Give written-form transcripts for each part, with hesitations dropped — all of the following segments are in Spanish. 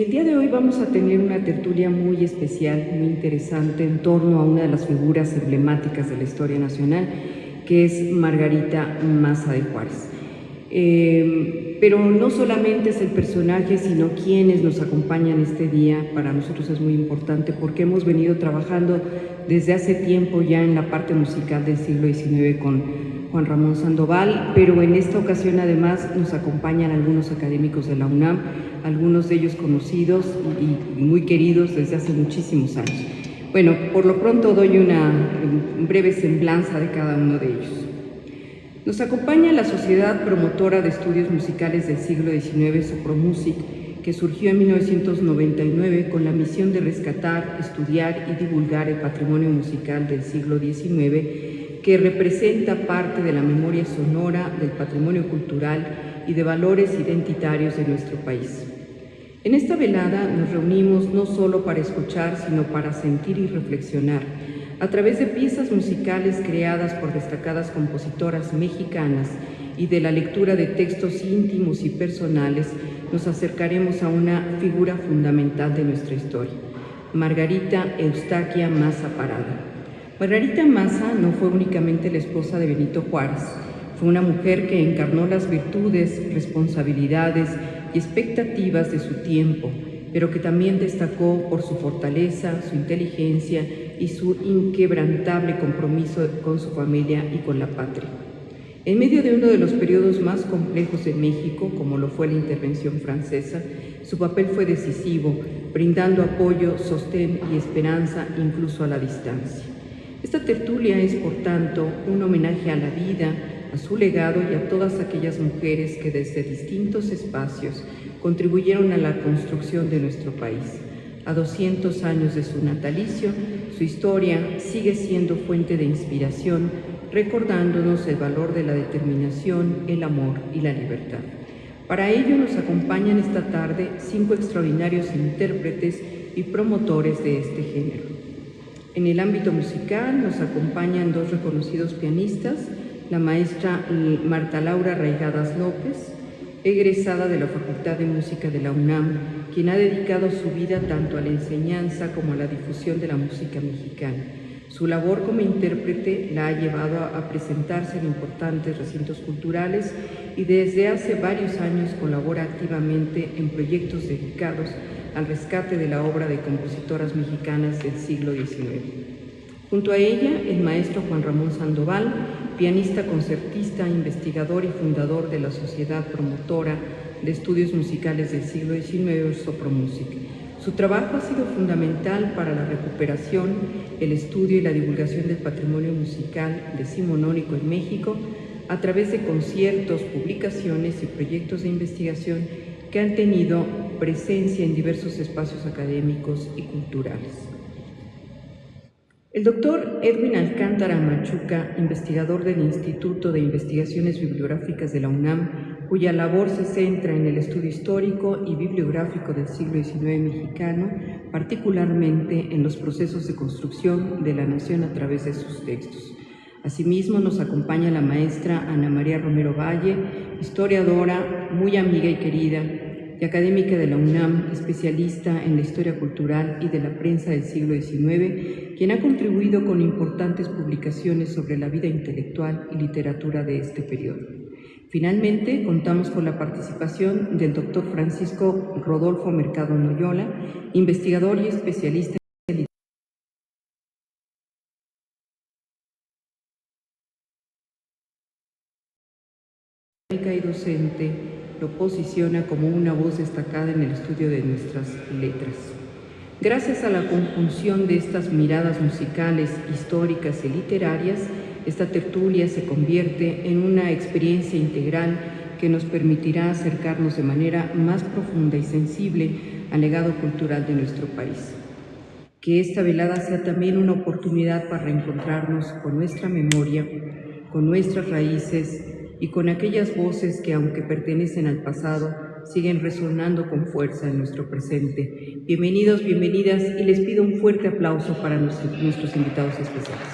El día de hoy vamos a tener una tertulia muy especial, muy interesante, en torno a una de las figuras emblemáticas de la historia nacional, que es Margarita Maza de Juárez. Pero no solamente es el personaje, sino quienes nos acompañan este día. Para nosotros es muy importante porque hemos venido trabajando desde hace tiempo ya en la parte musical del siglo XIX con Juan Ramón Sandoval, pero en esta ocasión además nos acompañan algunos académicos de la UNAM, algunos de ellos conocidos y muy queridos desde hace muchísimos años. Bueno, por lo pronto doy una breve semblanza de cada uno de ellos. Nos acompaña la Sociedad Promotora de Estudios Musicales del siglo XIX, Sopromusic, que surgió en 1999 con la misión de rescatar, estudiar y divulgar el patrimonio musical del siglo XIX, que representa parte de la memoria sonora, del patrimonio cultural y de valores identitarios de nuestro país. En esta velada nos reunimos no solo para escuchar, sino para sentir y reflexionar, a través de piezas musicales creadas por destacadas compositoras mexicanas y de la lectura de textos íntimos y personales, nos acercaremos a una figura fundamental de nuestra historia, Margarita Eustaquia Maza Parada. Margarita Maza no fue únicamente la esposa de Benito Juárez, fue una mujer que encarnó las virtudes, responsabilidades y expectativas de su tiempo, pero que también destacó por su fortaleza, su inteligencia y su inquebrantable compromiso con su familia y con la patria. En medio de uno de los periodos más complejos de México, como lo fue la intervención francesa, su papel fue decisivo, brindando apoyo, sostén y esperanza incluso a la distancia. Esta tertulia es, por tanto, un homenaje a la vida, a su legado y a todas aquellas mujeres que desde distintos espacios contribuyeron a la construcción de nuestro país. A 200 años de su natalicio, su historia sigue siendo fuente de inspiración, recordándonos el valor de la determinación, el amor y la libertad. Para ello nos acompañan esta tarde 5 extraordinarios intérpretes y promotores de este género. En el ámbito musical nos acompañan 2 reconocidos pianistas, la maestra Marta Laura Raigadas López, egresada de la Facultad de Música de la UNAM, quien ha dedicado su vida tanto a la enseñanza como a la difusión de la música mexicana. Su labor como intérprete la ha llevado a presentarse en importantes recintos culturales y desde hace varios años colabora activamente en proyectos dedicados al rescate de la obra de compositoras mexicanas del siglo XIX. Junto a ella, el maestro Juan Ramón Sandoval, pianista concertista, investigador y fundador de la Sociedad Promotora de Estudios Musicales del siglo XIX, Sopromusic. Su trabajo ha sido fundamental para la recuperación, el estudio y la divulgación del patrimonio musical decimonónico en México a través de conciertos, publicaciones y proyectos de investigación que han tenido presencia en diversos espacios académicos y culturales. El doctor Edwin Alcántara Machuca, investigador del Instituto de Investigaciones Bibliográficas de la UNAM, cuya labor se centra en el estudio histórico y bibliográfico del siglo XIX mexicano, particularmente en los procesos de construcción de la nación a través de sus textos. Asimismo, nos acompaña la maestra Ana María Romero Valle, historiadora, muy amiga y querida, y académica de la UNAM, especialista en la historia cultural y de la prensa del siglo XIX, quien ha contribuido con importantes publicaciones sobre la vida intelectual y literatura de este periodo. Finalmente, contamos con la participación del doctor Francisco Rodolfo Mercado Noyola, investigador y especialista en literatura y docente, lo posiciona como una voz destacada en el estudio de nuestras letras. Gracias a la conjunción de estas miradas musicales, históricas y literarias, esta tertulia se convierte en una experiencia integral que nos permitirá acercarnos de manera más profunda y sensible al legado cultural de nuestro país. Que esta velada sea también una oportunidad para reencontrarnos con nuestra memoria, con nuestras raíces y con aquellas voces que, aunque pertenecen al pasado, siguen resonando con fuerza en nuestro presente. Bienvenidos, bienvenidas, y les pido un fuerte aplauso para nuestros invitados especiales.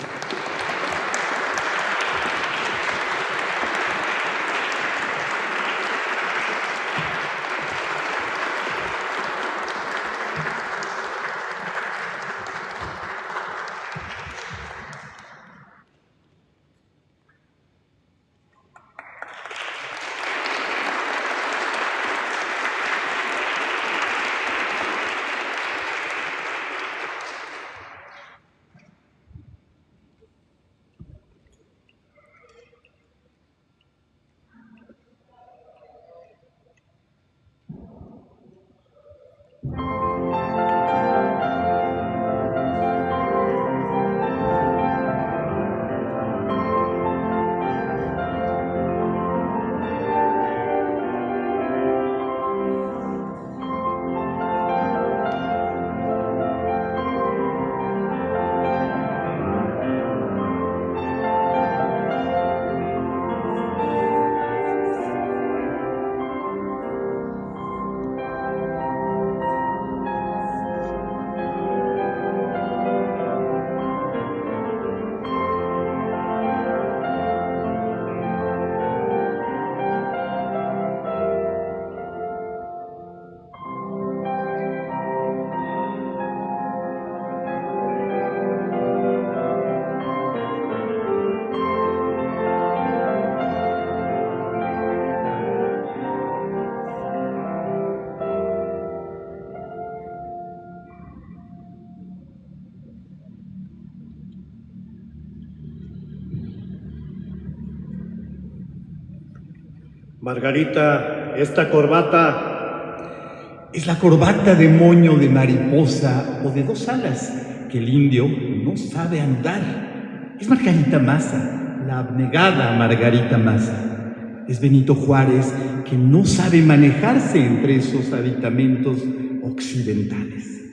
Margarita, esta corbata... Es la corbata de moño de mariposa o de 2 alas que el indio no sabe andar. Es Margarita Maza, la abnegada Margarita Maza. Es Benito Juárez, que no sabe manejarse entre esos aditamentos occidentales.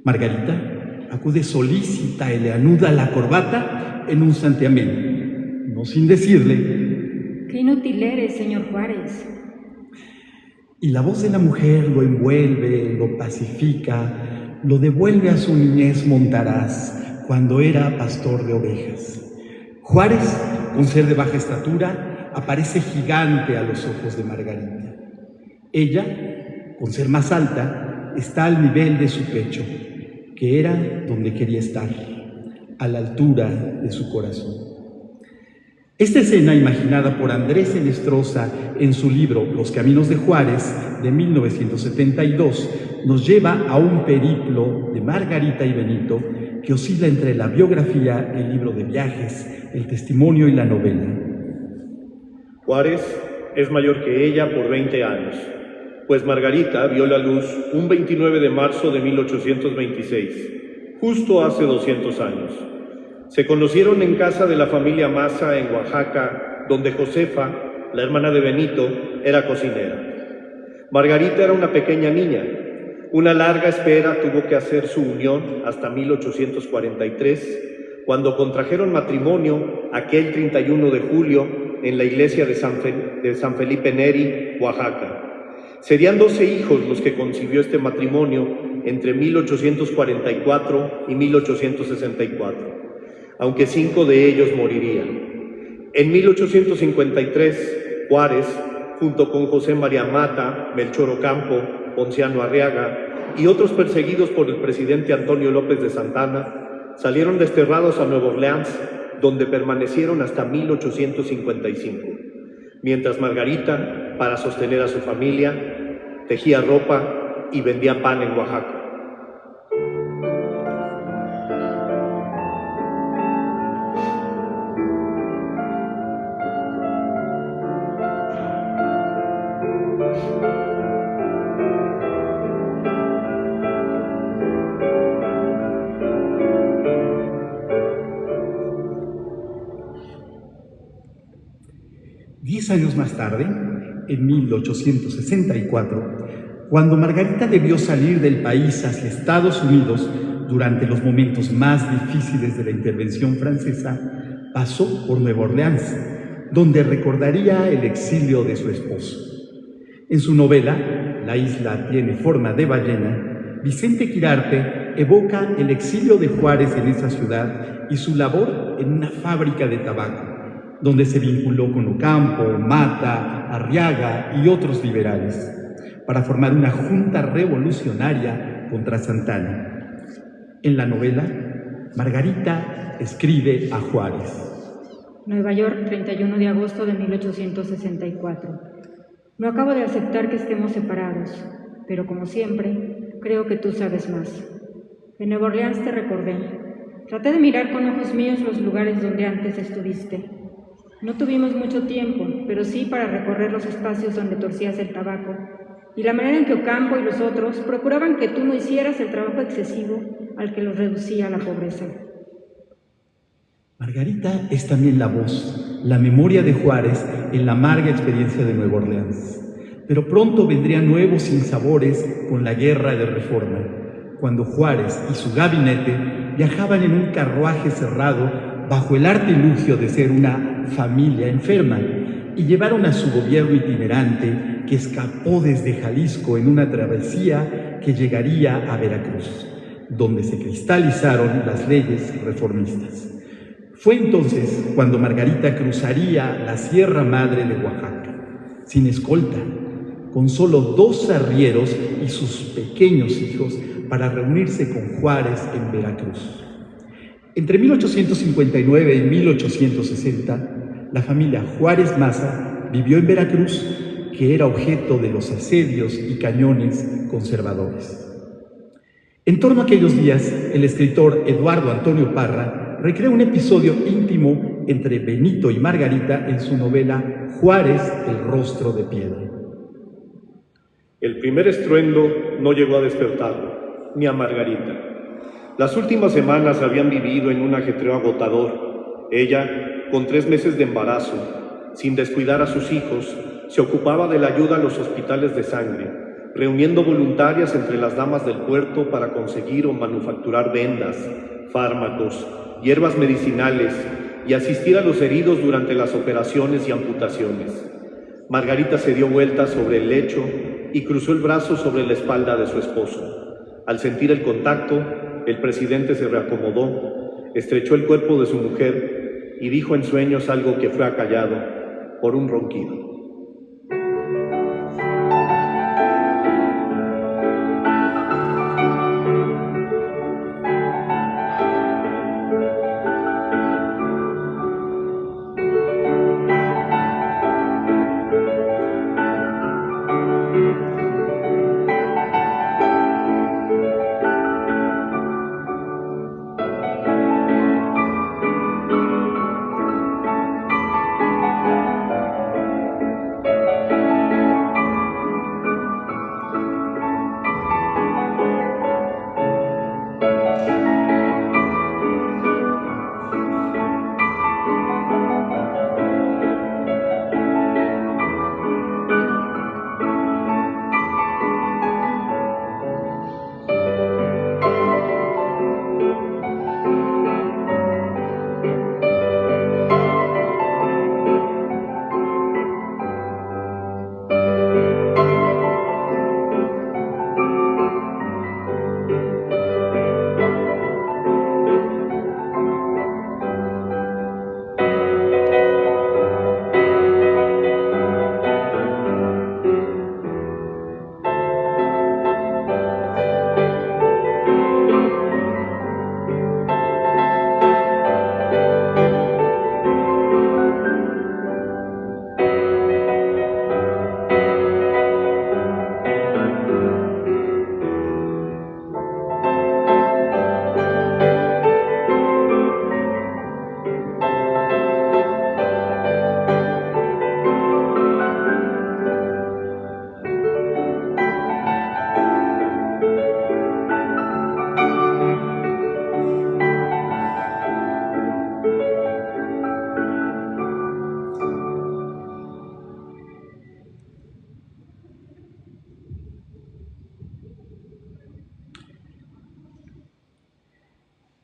Margarita acude solícita y le anuda la corbata en un santiamén, no sin decirle: ¡Qué inútil eres, señor Juárez! Y la voz de la mujer lo envuelve, lo pacifica, lo devuelve a su niñez montaraz, cuando era pastor de ovejas. Juárez, con ser de baja estatura, aparece gigante a los ojos de Margarita. Ella, con ser más alta, está al nivel de su pecho, que era donde quería estar, a la altura de su corazón. Esta escena, imaginada por Andrés Enestrosa en su libro Los Caminos de Juárez, de 1972, nos lleva a un periplo de Margarita y Benito que oscila entre la biografía, el libro de viajes, el testimonio y la novela. Juárez es mayor que ella por 20 años, pues Margarita vio la luz un 29 de marzo de 1826, justo hace 200 años. Se conocieron en casa de la familia Maza en Oaxaca, donde Josefa, la hermana de Benito, era cocinera. Margarita era una pequeña niña. Una larga espera tuvo que hacer su unión hasta 1843, cuando contrajeron matrimonio aquel 31 de julio en la iglesia de San Felipe Neri, Oaxaca. Serían 12 hijos los que concibió este matrimonio entre 1844 y 1864. Aunque 5 de ellos morirían. En 1853, Juárez, junto con José María Mata, Melchor Ocampo, Ponciano Arriaga y otros perseguidos por el presidente Antonio López de Santana, salieron desterrados a Nueva Orleans, donde permanecieron hasta 1855, mientras Margarita, para sostener a su familia, tejía ropa y vendía pan en Oaxaca. Años más tarde, en 1864, cuando Margarita debió salir del país hacia Estados Unidos durante los momentos más difíciles de la intervención francesa, pasó por Nueva Orleans, donde recordaría el exilio de su esposo. En su novela, La isla tiene forma de ballena, Vicente Quirarte evoca el exilio de Juárez en esa ciudad y su labor en una fábrica de tabaco, donde se vinculó con Ocampo, Mata, Arriaga y otros liberales, para formar una junta revolucionaria contra Santana. En la novela, Margarita escribe a Juárez. Nueva York, 31 de agosto de 1864. No acabo de aceptar que estemos separados, pero como siempre, creo que tú sabes más. En Nueva Orleans te recordé. Traté de mirar con ojos míos los lugares donde antes estuviste. No tuvimos mucho tiempo, pero sí para recorrer los espacios donde torcías el tabaco y la manera en que Ocampo y los otros procuraban que tú no hicieras el trabajo excesivo al que los reducía a la pobreza. Margarita es también la voz, la memoria de Juárez en la amarga experiencia de Nueva Orleans. Pero pronto vendrían nuevos sinsabores con la Guerra de Reforma, cuando Juárez y su gabinete viajaban en un carruaje cerrado bajo el artilugio de ser una familia enferma, y llevaron a su gobierno itinerante que escapó desde Jalisco en una travesía que llegaría a Veracruz, donde se cristalizaron las leyes reformistas. Fue entonces cuando Margarita cruzaría la Sierra Madre de Oaxaca, sin escolta, con solo 2 arrieros y sus pequeños hijos, para reunirse con Juárez en Veracruz. Entre 1859 y 1860, la familia Juárez Maza vivió en Veracruz, que era objeto de los asedios y cañones conservadores. En torno a aquellos días, el escritor Eduardo Antonio Parra recrea un episodio íntimo entre Benito y Margarita en su novela Juárez, el rostro de piedra. El primer estruendo no llegó a despertarlo, ni a Margarita. Las últimas semanas habían vivido en un ajetreo agotador. Ella, con 3 meses de embarazo, sin descuidar a sus hijos, se ocupaba de la ayuda a los hospitales de sangre, reuniendo voluntarias entre las damas del puerto para conseguir o manufacturar vendas, fármacos, hierbas medicinales y asistir a los heridos durante las operaciones y amputaciones. Margarita se dio vueltas sobre el lecho y cruzó el brazo sobre la espalda de su esposo. Al sentir el contacto, el presidente se reacomodó, estrechó el cuerpo de su mujer y dijo en sueños algo que fue acallado por un ronquido.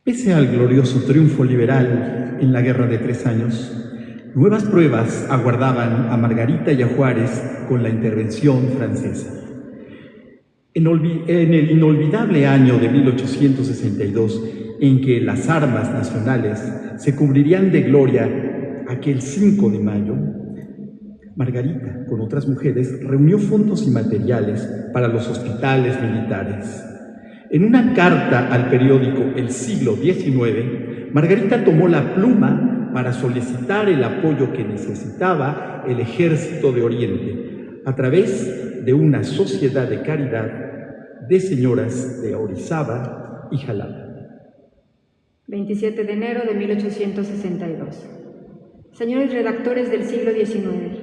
Pese al glorioso triunfo liberal en la Guerra de 3 años, nuevas pruebas aguardaban a Margarita y a Juárez con la intervención francesa. En el inolvidable año de 1862, en que las armas nacionales se cubrirían de gloria aquel 5 de mayo, Margarita, con otras mujeres, reunió fondos y materiales para los hospitales militares. En una carta al periódico El Siglo XIX, Margarita tomó la pluma para solicitar el apoyo que necesitaba el Ejército de Oriente a través de una sociedad de caridad de señoras de Orizaba y Jalapa. 27 de enero de 1862. Señores redactores del siglo XIX,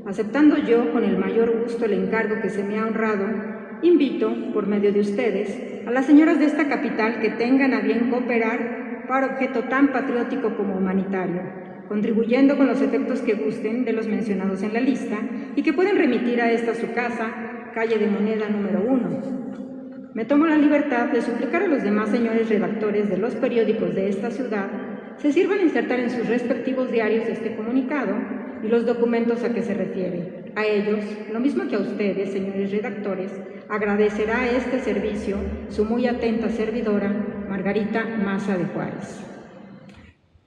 aceptando yo con el mayor gusto el encargo que se me ha honrado, invito, por medio de ustedes, a las señoras de esta capital que tengan a bien cooperar para objeto tan patriótico como humanitario, contribuyendo con los efectos que gusten de los mencionados en la lista y que pueden remitir a esta su casa, calle de Moneda número 1. Me tomo la libertad de suplicar a los demás señores redactores de los periódicos de esta ciudad se sirvan a insertar en sus respectivos diarios este comunicado y los documentos a que se refiere. A ellos, lo mismo que a ustedes, señores redactores, agradecerá este servicio su muy atenta servidora, Margarita Maza de Juárez.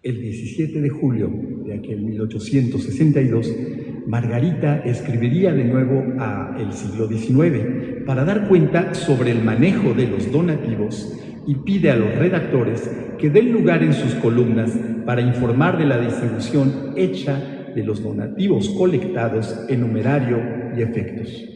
El 17 de julio de aquel 1862, Margarita escribiría de nuevo a El Siglo XIX para dar cuenta sobre el manejo de los donativos y pide a los redactores que den lugar en sus columnas para informar de la distribución hecha de los donativos colectados en numerario y efectos.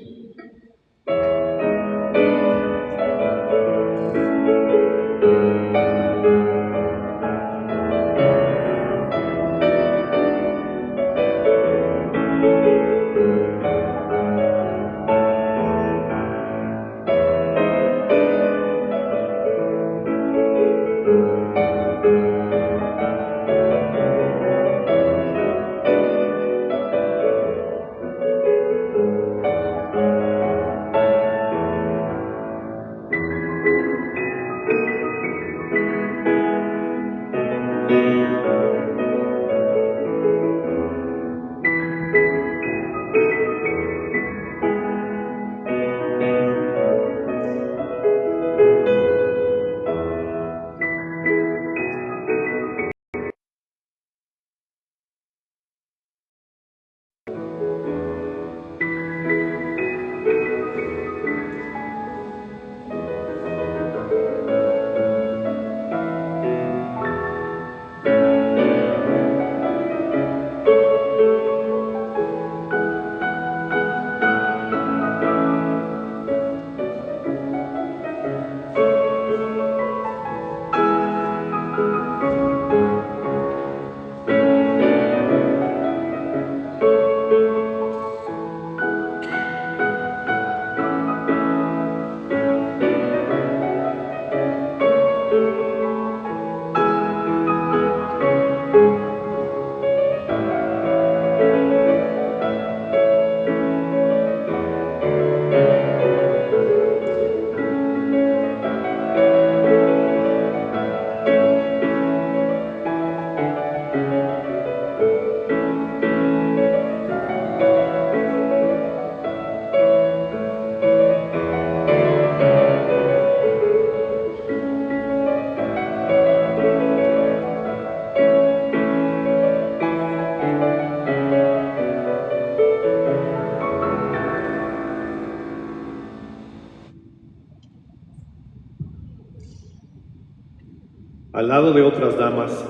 Al lado de otras damas,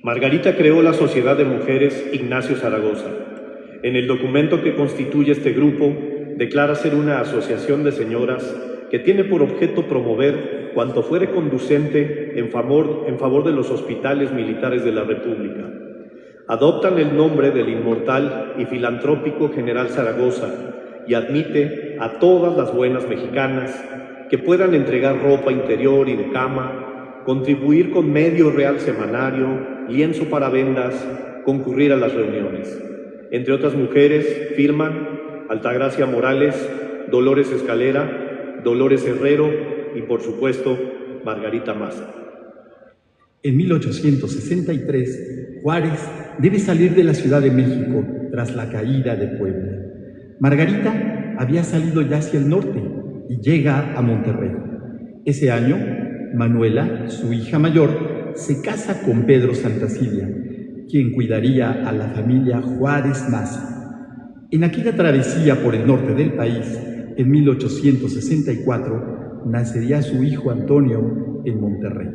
Margarita creó la Sociedad de Mujeres Ignacio Zaragoza. En el documento que constituye este grupo, declara ser una asociación de señoras que tiene por objeto promover cuanto fuere conducente en favor de los hospitales militares de la República. Adoptan el nombre del inmortal y filantrópico general Zaragoza y admite a todas las buenas mexicanas que puedan entregar ropa interior y de cama, contribuir con medio real semanario, lienzo para vendas, concurrir a las reuniones. Entre otras mujeres firman Altagracia Morales, Dolores Escalera, Dolores Herrero y, por supuesto, Margarita Maza. En 1863, Juárez debe salir de la Ciudad de México tras la caída de Puebla. Margarita había salido ya hacia el norte y llega a Monterrey. Ese año, Manuela, su hija mayor, se casa con Pedro Santacilia, quien cuidaría a la familia Juárez Maza. En aquella travesía por el norte del país, en 1864, nacería su hijo Antonio en Monterrey.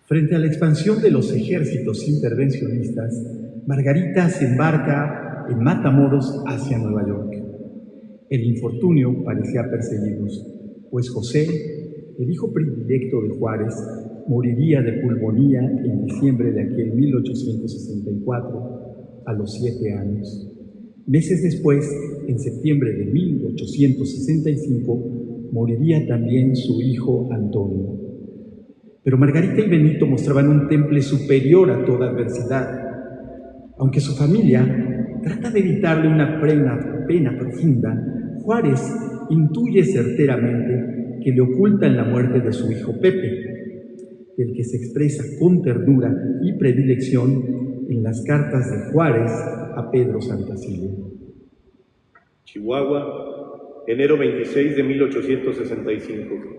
Frente a la expansión de los ejércitos intervencionistas, Margarita se embarca en Matamoros hacia Nueva York. El infortunio parecía perseguirlos, pues José, el hijo predilecto de Juárez, moriría de pulmonía en diciembre de aquel 1864, a los 7 años. Meses después, en septiembre de 1865, moriría también su hijo Antonio. Pero Margarita y Benito mostraban un temple superior a toda adversidad. Aunque su familia trata de evitarle una pena profunda, Juárez intuye certeramente que le ocultan la muerte de su hijo Pepe, del que se expresa con ternura y predilección en las cartas de Juárez a Pedro Santacilia. Chihuahua, enero 26 de 1865.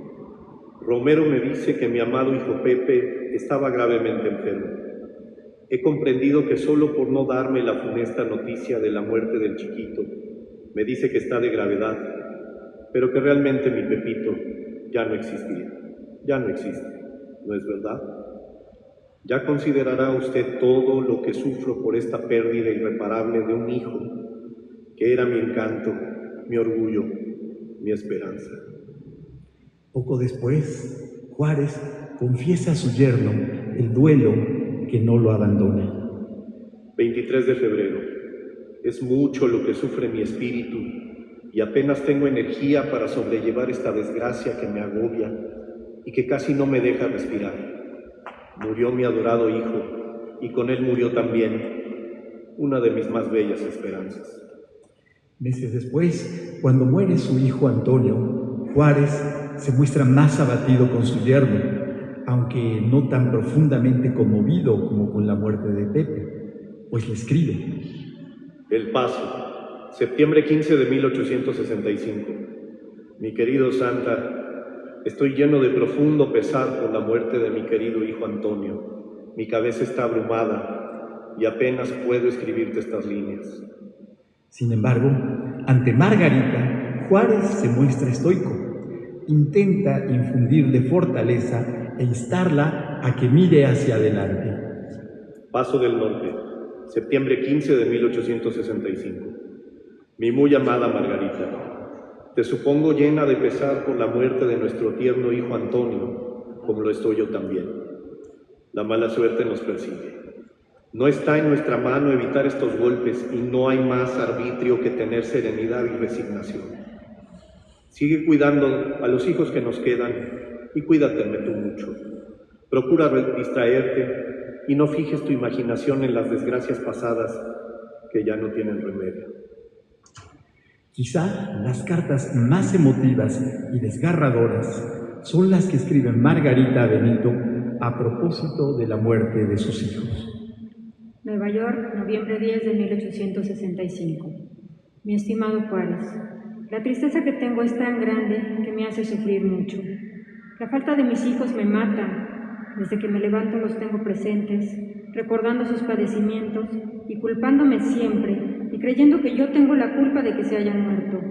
Romero me dice que mi amado hijo Pepe estaba gravemente enfermo. He comprendido que solo por no darme la funesta noticia de la muerte del chiquito, me dice que está de gravedad, pero que realmente mi Pepito ya no existía, ya no existe, ¿no es verdad? Ya considerará usted todo lo que sufro por esta pérdida irreparable de un hijo, que era mi encanto, mi orgullo, mi esperanza. Poco después, Juárez confiesa a su yerno el duelo que no lo abandona. 23 de febrero. Es mucho lo que sufre mi espíritu y apenas tengo energía para sobrellevar esta desgracia que me agobia y que casi no me deja respirar. Murió mi adorado hijo y con él murió también una de mis más bellas esperanzas. Meses después, cuando muere su hijo Antonio, Juárez se muestra más abatido con su yerno, aunque no tan profundamente conmovido como con la muerte de Pepe, pues le escribe: El Paso, septiembre 15 de 1865. Mi querido Santa, estoy lleno de profundo pesar por la muerte de mi querido hijo Antonio. Mi cabeza está abrumada y apenas puedo escribirte estas líneas. Sin embargo, ante Margarita, Juárez se muestra estoico. Intenta infundirle fortaleza e instarla a que mire hacia adelante. Paso del Norte, septiembre 15 de 1865. Mi muy amada Margarita, te supongo llena de pesar por la muerte de nuestro tierno hijo Antonio, como lo estoy yo también. La mala suerte nos persigue. No está en nuestra mano evitar estos golpes y no hay más arbitrio que tener serenidad y resignación. Sigue cuidando a los hijos que nos quedan y cuídateme tú mucho. Procura distraerte y no fijes tu imaginación en las desgracias pasadas que ya no tienen remedio. Quizá las cartas más emotivas y desgarradoras son las que escribe Margarita a Benito a propósito de la muerte de sus hijos. Nueva York, noviembre 10 de 1865. Mi estimado Juárez, la tristeza que tengo es tan grande que me hace sufrir mucho. La falta de mis hijos me mata. Desde que me levanto los tengo presentes, recordando sus padecimientos y culpándome siempre y creyendo que yo tengo la culpa de que se hayan muerto.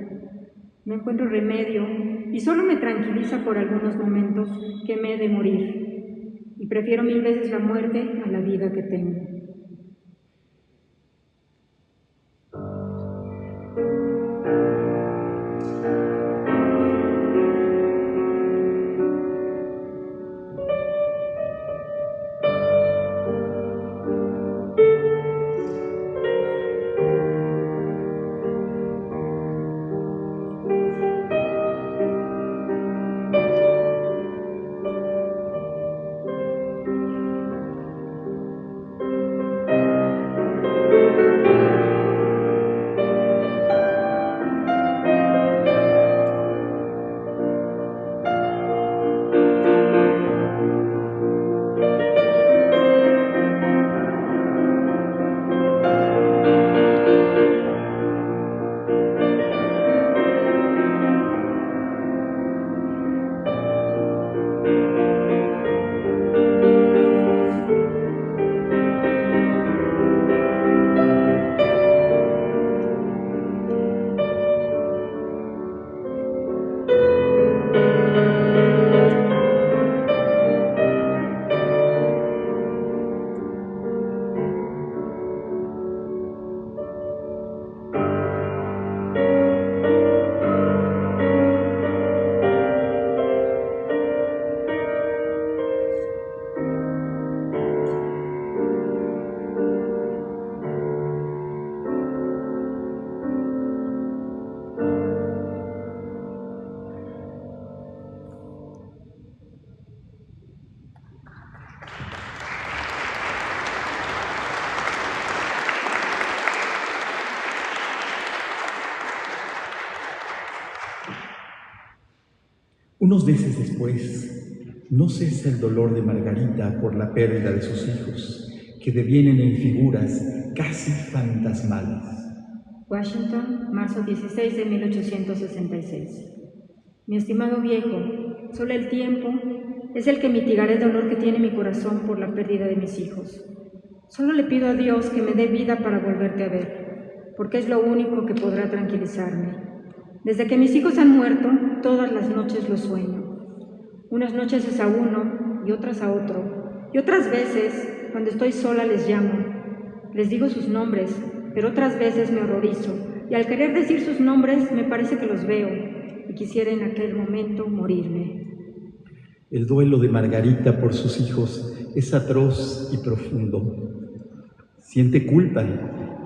No encuentro remedio y solo me tranquiliza por algunos momentos que me he de morir. Y prefiero 1000 veces la muerte a la vida que tengo. Unos meses después, no cesa el dolor de Margarita por la pérdida de sus hijos, que devienen en figuras casi fantasmales. Washington, marzo 16 de 1866. Mi estimado viejo, solo el tiempo es el que mitigará el dolor que tiene mi corazón por la pérdida de mis hijos. Solo le pido a Dios que me dé vida para volverte a ver, porque es lo único que podrá tranquilizarme. Desde que mis hijos han muerto, todas las noches los sueño. Unas noches es a uno y otras a otro. Y otras veces, cuando estoy sola, les llamo. Les digo sus nombres, pero otras veces me horrorizo. Y al querer decir sus nombres, me parece que los veo. Y quisiera en aquel momento morirme. El duelo de Margarita por sus hijos es atroz y profundo. Siente culpa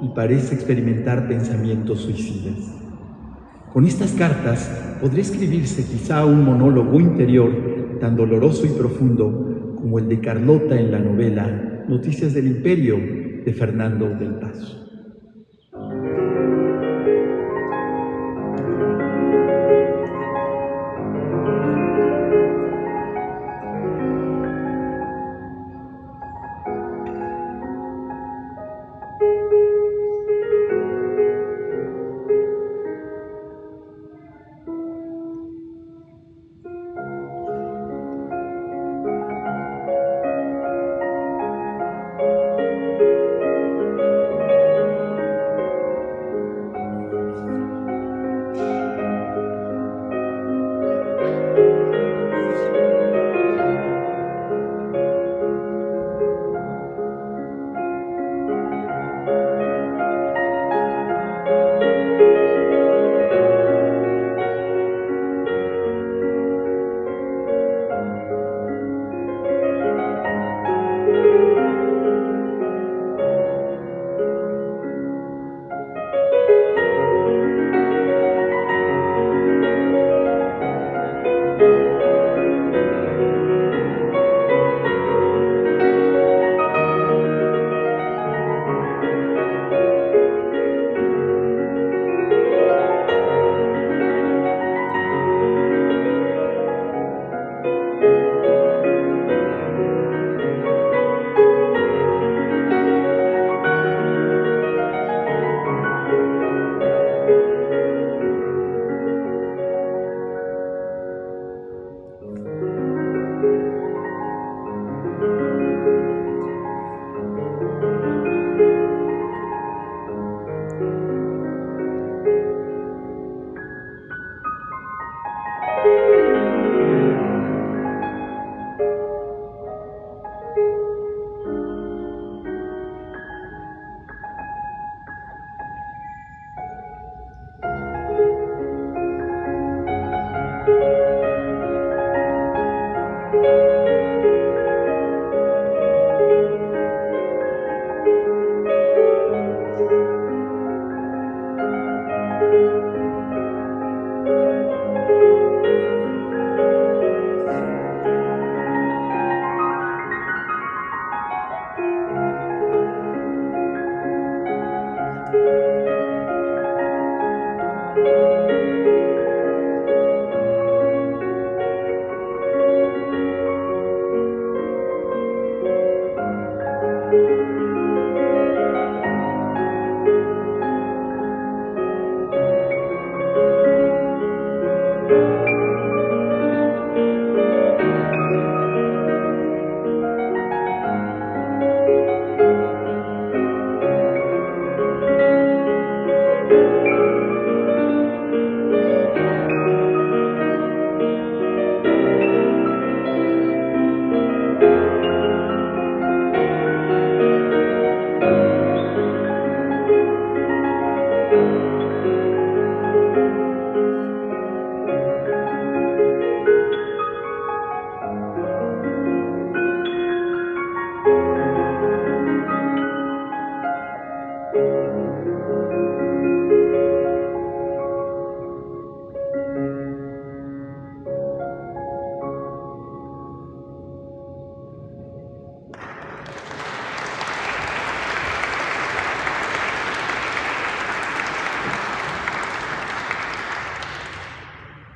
y parece experimentar pensamientos suicidas. Con estas cartas podría escribirse quizá un monólogo interior tan doloroso y profundo como el de Carlota en la novela Noticias del Imperio de Fernando del Paso.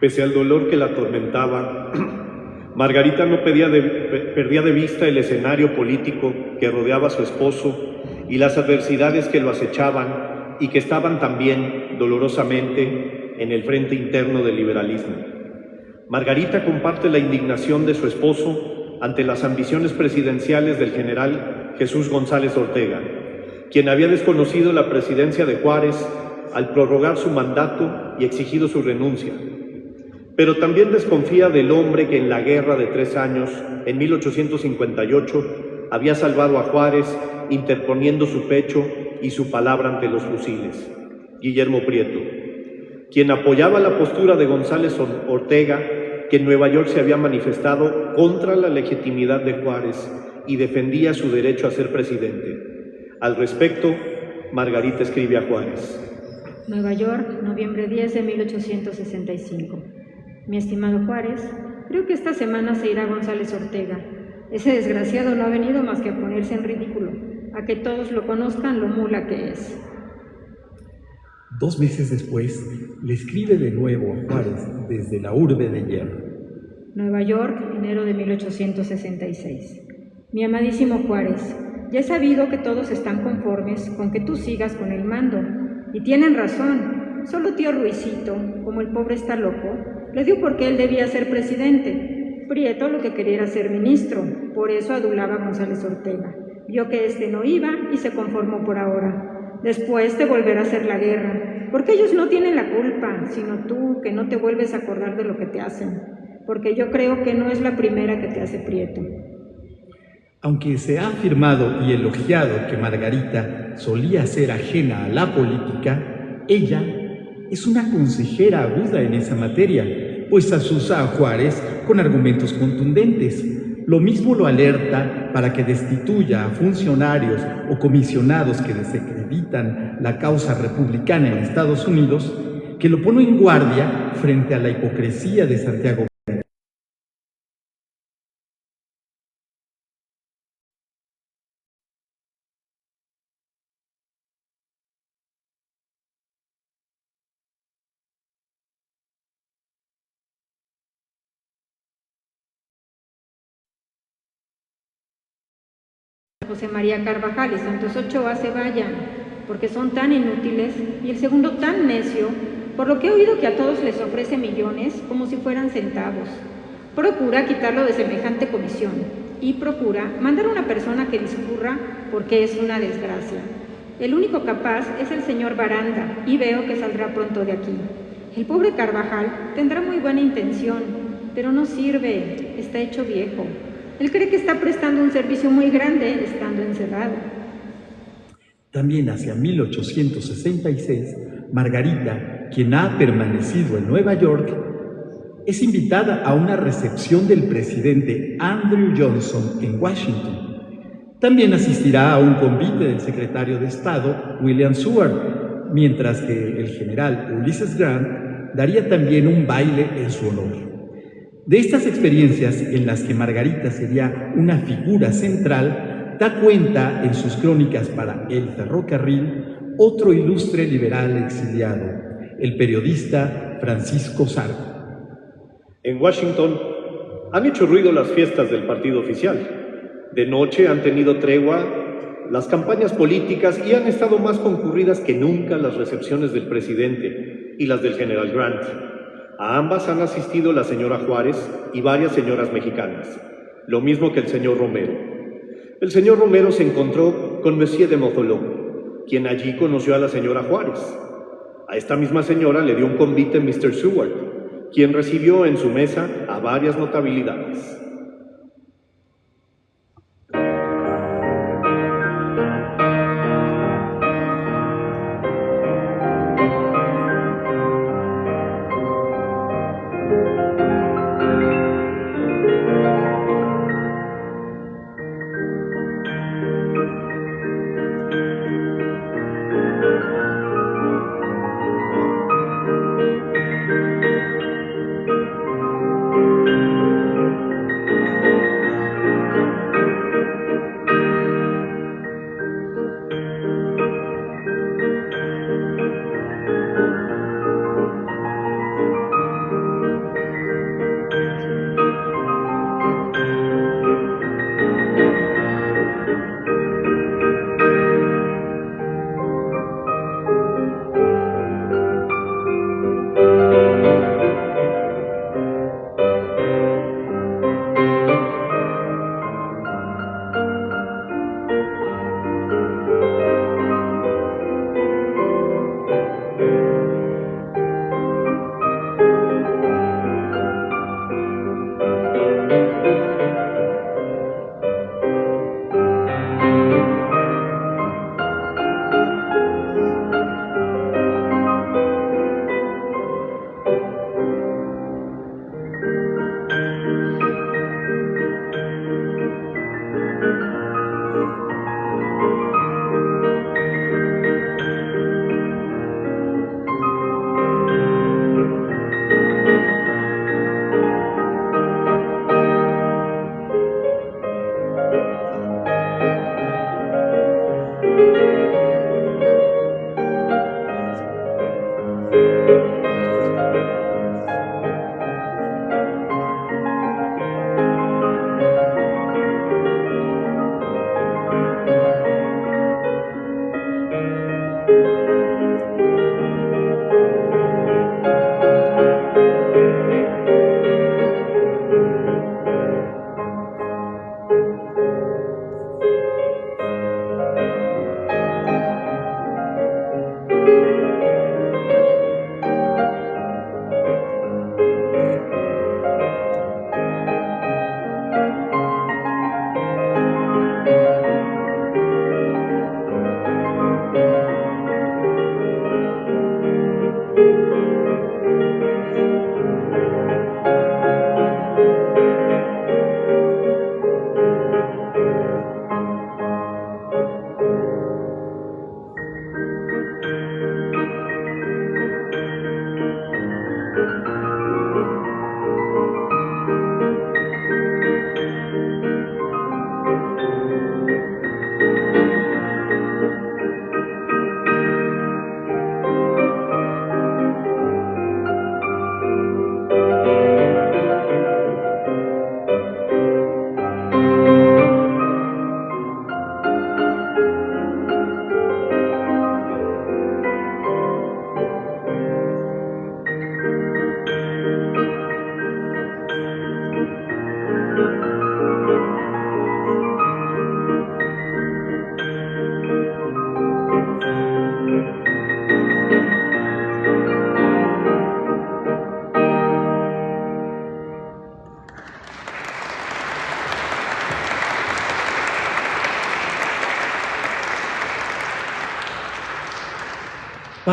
Pese al dolor que la atormentaba, Margarita no perdía de vista el escenario político que rodeaba a su esposo y las adversidades que lo acechaban y que estaban también dolorosamente en el frente interno del liberalismo. Margarita comparte la indignación de su esposo ante las ambiciones presidenciales del general Jesús González Ortega, quien había desconocido la presidencia de Juárez al prorrogar su mandato y exigido su renuncia. Pero también desconfía del hombre que en la guerra de 3 años, en 1858, había salvado a Juárez interponiendo su pecho y su palabra ante los fusiles, Guillermo Prieto, quien apoyaba la postura de González Ortega, que en Nueva York se había manifestado contra la legitimidad de Juárez y defendía su derecho a ser presidente. Al respecto, Margarita escribe a Juárez. Nueva York, noviembre 10 de 1865. Mi estimado Juárez, creo que esta semana se irá González Ortega. Ese desgraciado no ha venido más que a ponerse en ridículo, a que todos lo conozcan lo mula que es. 2 meses después, le escribe de nuevo a Juárez desde la urbe de hierro. Nueva York, enero de 1866. Mi amadísimo Juárez, ya he sabido que todos están conformes con que tú sigas con el mando, y tienen razón. Solo tío Ruicito, como el pobre está loco, le dio porque él debía ser presidente. Prieto lo que quería era ser ministro, por eso adulaba a González Ortega. Vio que este no iba y se conformó por ahora. Después te volverá a hacer la guerra, porque ellos no tienen la culpa, sino tú, que no te vuelves a acordar de lo que te hacen, porque yo creo que no es la primera que te hace Prieto. Aunque se ha afirmado y elogiado que Margarita solía ser ajena a la política, ella es una consejera aguda en esa materia, pues asusa a Juárez con argumentos contundentes. Lo mismo lo alerta para que destituya a funcionarios o comisionados que desacreditan la causa republicana en Estados Unidos, que lo pone en guardia frente a la hipocresía de Santiago. José María Carvajal y Santos Ochoa se vayan, porque son tan inútiles y el segundo tan necio, por lo que he oído que a todos les ofrece millones como si fueran centavos. Procura quitarlo de semejante comisión y procura mandar a una persona que discurra porque es una desgracia. El único capaz es el señor Baranda y veo que saldrá pronto de aquí. El pobre Carvajal tendrá muy buena intención, pero no sirve, está hecho viejo. Él cree que está prestando un servicio muy grande estando encerrado. También hacia 1866, Margarita, quien ha permanecido en Nueva York, es invitada a una recepción del presidente Andrew Johnson en Washington. También asistirá a un convite del secretario de Estado, William Seward, mientras que el general Ulysses Grant daría también un baile en su honor. De estas experiencias, en las que Margarita sería una figura central, da cuenta en sus crónicas para El Ferrocarril otro ilustre liberal exiliado, el periodista Francisco Sargo. En Washington han hecho ruido las fiestas del partido oficial. De noche han tenido tregua las campañas políticas y han estado más concurridas que nunca las recepciones del presidente y las del general Grant. A ambas han asistido la señora Juárez y varias señoras mexicanas, lo mismo que el señor Romero. El señor Romero se encontró con Monsieur de Motholon, quien allí conoció a la señora Juárez. A esta misma señora le dio un convite Mr. Seward, quien recibió en su mesa a varias notabilidades.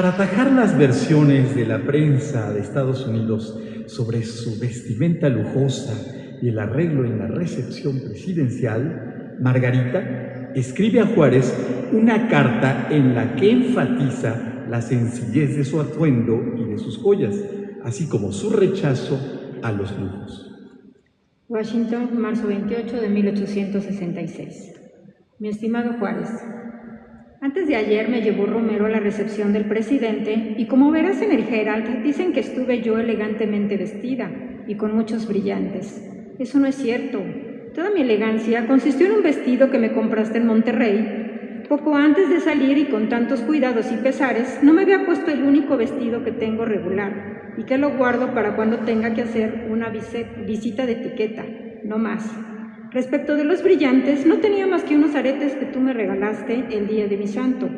Para atajar las versiones de la prensa de Estados Unidos sobre su vestimenta lujosa y el arreglo en la recepción presidencial, Margarita escribe a Juárez una carta en la que enfatiza la sencillez de su atuendo y de sus joyas, así como su rechazo a los lujos. Washington, marzo 28 de 1866. Mi estimado Juárez, Antes de ayer me llevó Romero a la recepción del presidente y como verás en el Herald dicen que estuve yo elegantemente vestida y con muchos brillantes. Eso no es cierto. Toda mi elegancia consistió en un vestido que me compraste en Monterrey. Poco antes de salir y con tantos cuidados y pesares, no me había puesto el único vestido que tengo regular y que lo guardo para cuando tenga que hacer una visita de etiqueta, no más. Respecto de los brillantes, no tenía más que unos aretes que tú me regalaste el día de mi santo,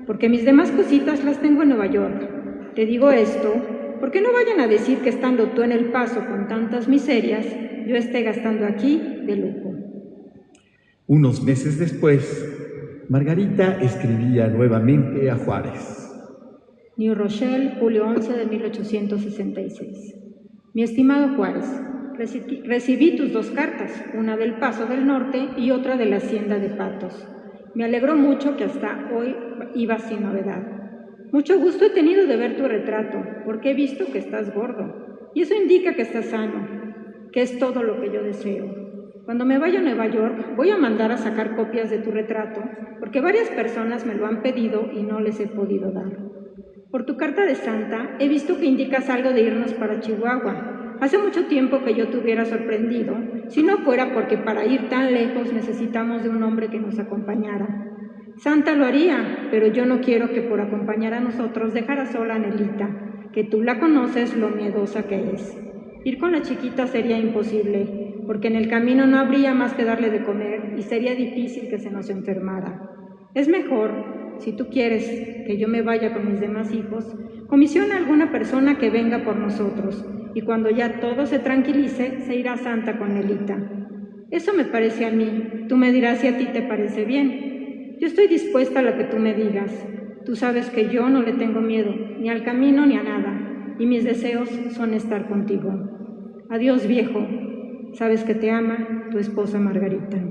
porque mis demás cositas las tengo en Nueva York. Te digo esto porque no vayan a decir que estando tú en El Paso con tantas miserias, yo esté gastando aquí de lujo. Unos meses después, Margarita escribía nuevamente a Juárez. New Rochelle, julio 11 de 1866. Mi estimado Juárez, recibí tus 2 cartas, una del Paso del Norte y otra de la Hacienda de Patos. Me alegró mucho que hasta hoy ibas sin novedad. Mucho gusto he tenido de ver tu retrato, porque he visto que estás gordo, y eso indica que estás sano, que es todo lo que yo deseo. Cuando me vaya a Nueva York, voy a mandar a sacar copias de tu retrato, porque varias personas me lo han pedido y no les he podido dar. Por tu carta de Santa, he visto que indicas algo de irnos para Chihuahua. Hace mucho tiempo que yo te hubiera sorprendido, si no fuera porque para ir tan lejos necesitamos de un hombre que nos acompañara. Santa lo haría, pero yo no quiero que por acompañar a nosotros dejara sola a Nelita, que tú la conoces lo miedosa que es. Ir con la chiquita sería imposible, porque en el camino no habría más que darle de comer y sería difícil que se nos enfermara. Es mejor, si tú quieres que yo me vaya con mis demás hijos, comisiona a alguna persona que venga por nosotros, y cuando ya todo se tranquilice, se irá Santa con Nelita. Eso me parece a mí, tú me dirás si a ti te parece bien. Yo estoy dispuesta a lo que tú me digas. Tú sabes que yo no le tengo miedo, ni al camino ni a nada, y mis deseos son estar contigo. Adiós, viejo. Sabes que te ama tu esposa Margarita.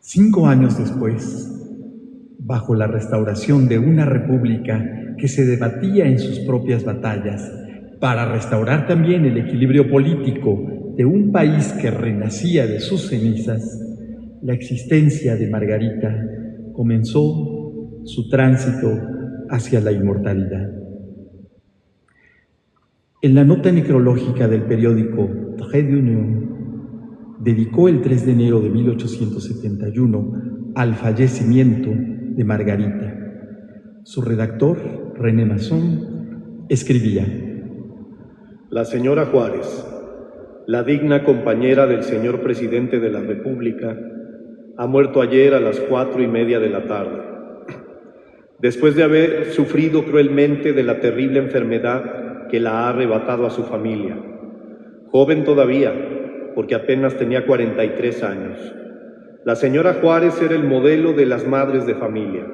Cinco años después, bajo la restauración de una república que se debatía en sus propias batallas para restaurar también el equilibrio político de un país que renacía de sus cenizas, la existencia de Margarita comenzó su tránsito hacia la inmortalidad. En la nota necrológica del periódico Trait d'Union, dedicó el 3 de enero de 1871 al fallecimiento de Margarita. Su redactor, René Masson, escribía: La señora Juárez, la digna compañera del señor presidente de la República, ha muerto ayer a las 4:30 de la tarde, después de haber sufrido cruelmente de la terrible enfermedad que la ha arrebatado a su familia. Joven todavía, porque apenas tenía 43 años. La señora Juárez era el modelo de las madres de familia.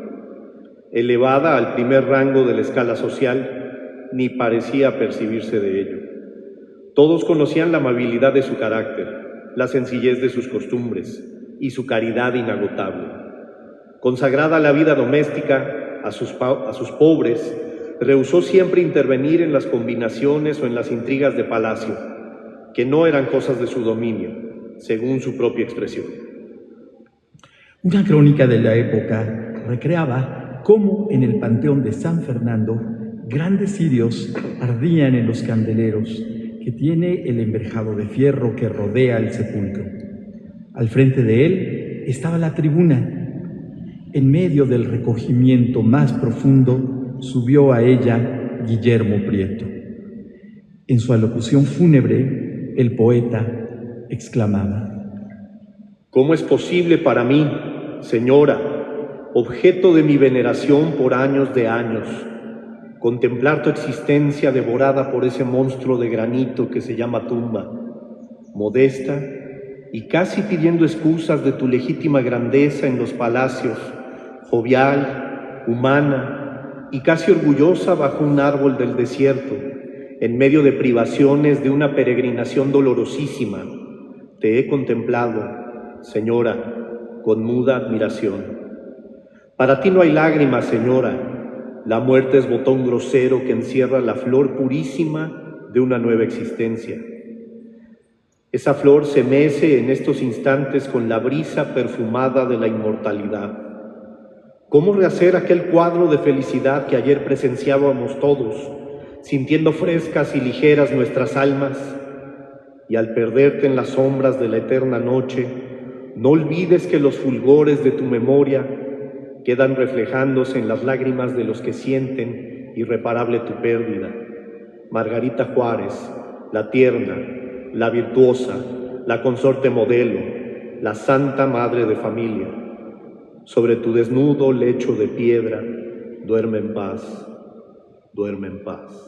Elevada al primer rango de la escala social, ni parecía percibirse de ello. Todos conocían la amabilidad de su carácter, la sencillez de sus costumbres y su caridad inagotable. Consagrada a la vida doméstica, a sus pobres, rehusó siempre intervenir en las combinaciones o en las intrigas de palacio, que no eran cosas de su dominio, según su propia expresión. Una crónica de la época recreaba cómo en el panteón de San Fernando grandes cirios ardían en los candeleros que tiene el enverjado de fierro que rodea el sepulcro. Al frente de él estaba la tribuna. En medio del recogimiento más profundo subió a ella Guillermo Prieto. En su alocución fúnebre, el poeta exclamaba: ¿Cómo es posible para mí, señora, objeto de mi veneración por años de años, contemplar tu existencia devorada por ese monstruo de granito que se llama tumba, modesta y casi pidiendo excusas de tu legítima grandeza en los palacios, jovial, humana y casi orgullosa bajo un árbol del desierto, en medio de privaciones de una peregrinación dolorosísima? Te he contemplado, señora, con muda admiración. Para ti no hay lágrimas, señora. La muerte es botón grosero que encierra la flor purísima de una nueva existencia. Esa flor se mece en estos instantes con la brisa perfumada de la inmortalidad. ¿Cómo rehacer aquel cuadro de felicidad que ayer presenciábamos todos, sintiendo frescas y ligeras nuestras almas? Y al perderte en las sombras de la eterna noche, no olvides que los fulgores de tu memoria quedan reflejándose en las lágrimas de los que sienten irreparable tu pérdida. Margarita Juárez, la tierna, la virtuosa, la consorte modelo, la santa madre de familia. Sobre tu desnudo lecho de piedra, duerme en paz, duerme en paz.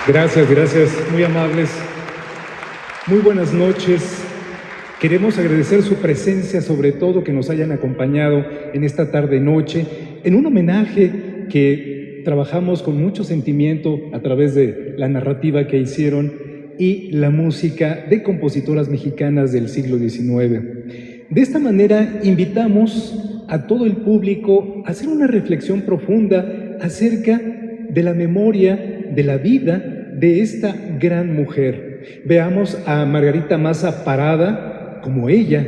Gracias, muy amables. Muy buenas noches. Queremos agradecer su presencia, sobre todo que nos hayan acompañado en esta tarde-noche, en un homenaje que trabajamos con mucho sentimiento a través de la narrativa que hicieron y la música de compositoras mexicanas del siglo XIX. De esta manera invitamos a todo el público a hacer una reflexión profunda acerca de la memoria, de la vida de esta gran mujer. Veamos a Margarita Maza parada como ella,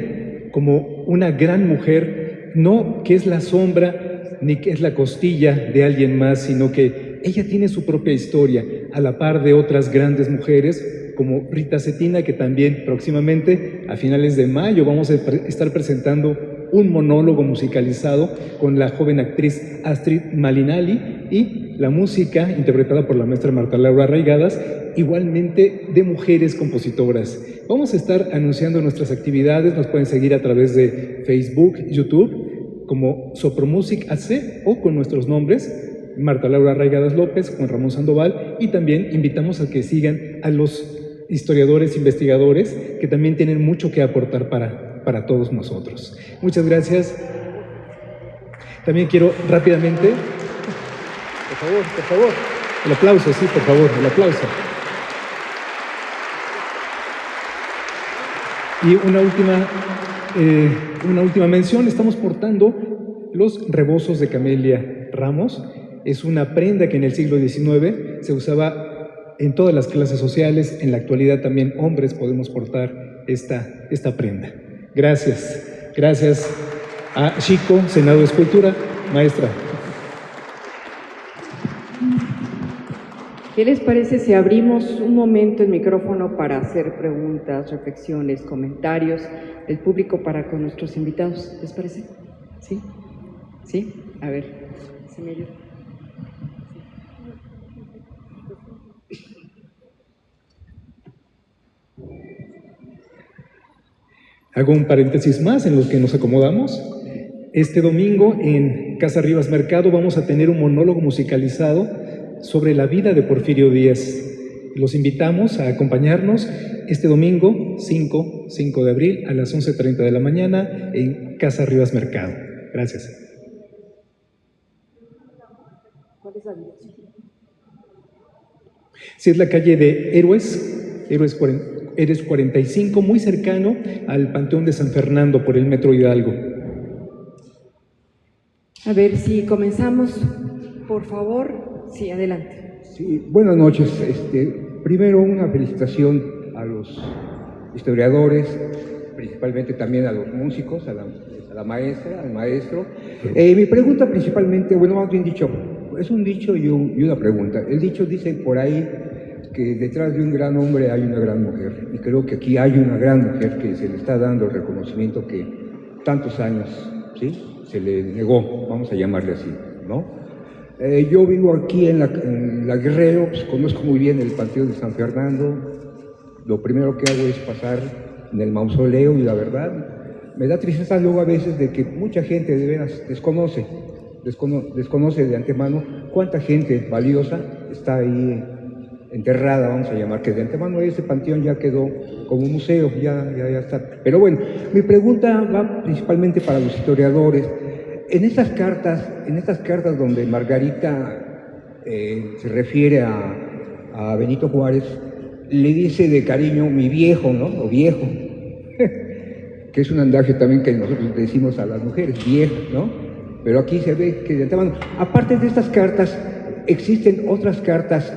como una gran mujer, no que es la sombra ni que es la costilla de alguien más, sino que ella tiene su propia historia, a la par de otras grandes mujeres, como Rita Cetina, que también próximamente, a finales de mayo, vamos a estar presentando un monólogo musicalizado con la joven actriz Astrid Malinali y la música interpretada por la maestra Marta Laura Arraigadas, igualmente de mujeres compositoras. Vamos a estar anunciando nuestras actividades, nos pueden seguir a través de Facebook, YouTube, como Sopromusic AC o con nuestros nombres, Marta Laura Arraigadas López, Juan Ramón Sandoval, y también invitamos a que sigan a los historiadores, investigadores, que también tienen mucho que aportar para todos nosotros. Muchas gracias. También quiero rápidamente, por favor, el aplauso, sí, por favor, el aplauso. Y una última mención, estamos portando los rebozos de Camelia Ramos. Es una prenda que en el siglo XIX se usaba en todas las clases sociales. En la actualidad también hombres podemos portar esta prenda. Gracias a Chico, Senado de Escultura. Maestra. ¿Qué les parece si abrimos un momento el micrófono para hacer preguntas, reflexiones, comentarios del público para con nuestros invitados? ¿Les parece? ¿Sí? ¿Sí? A ver, ¿se me ayuda? Hago un paréntesis más en lo que nos acomodamos. Este domingo en Casa Rivas Mercado vamos a tener un monólogo musicalizado sobre la vida de Porfirio Díaz. Los invitamos a acompañarnos este domingo 5 de abril a las 11:30 de la mañana en Casa Rivas Mercado. Gracias. ¿Cuál es la dirección? Sí, es la calle de Héroes 45, muy cercano al Panteón de San Fernando por el Metro Hidalgo. A ver si comenzamos, por favor. Sí, adelante. Sí, buenas noches. Primero una felicitación a los historiadores, principalmente también a los músicos, a la maestra, al maestro. Mi pregunta principalmente, bueno, más bien dicho, es un dicho y una pregunta. El dicho dice por ahí que detrás de un gran hombre hay una gran mujer, y creo que aquí hay una gran mujer que se le está dando el reconocimiento que tantos años, ¿sí?, se le negó, vamos a llamarle así, ¿no? Yo vivo aquí en la Guerrero, pues conozco muy bien el Panteón de San Fernando. Lo primero que hago es pasar en el mausoleo y la verdad me da tristeza luego a veces de que mucha gente de veras desconoce de antemano cuánta gente valiosa está ahí enterrada, vamos a llamar, que de antemano ese panteón ya quedó como un museo, ya está. Pero bueno, mi pregunta va principalmente para los historiadores. En estas cartas donde Margarita se refiere a Benito Juárez, le dice de cariño mi viejo, ¿no? O viejo, que es un andaje también que nosotros decimos a las mujeres, viejo, ¿no? Pero aquí se ve que de antemano, aparte de estas cartas, existen otras cartas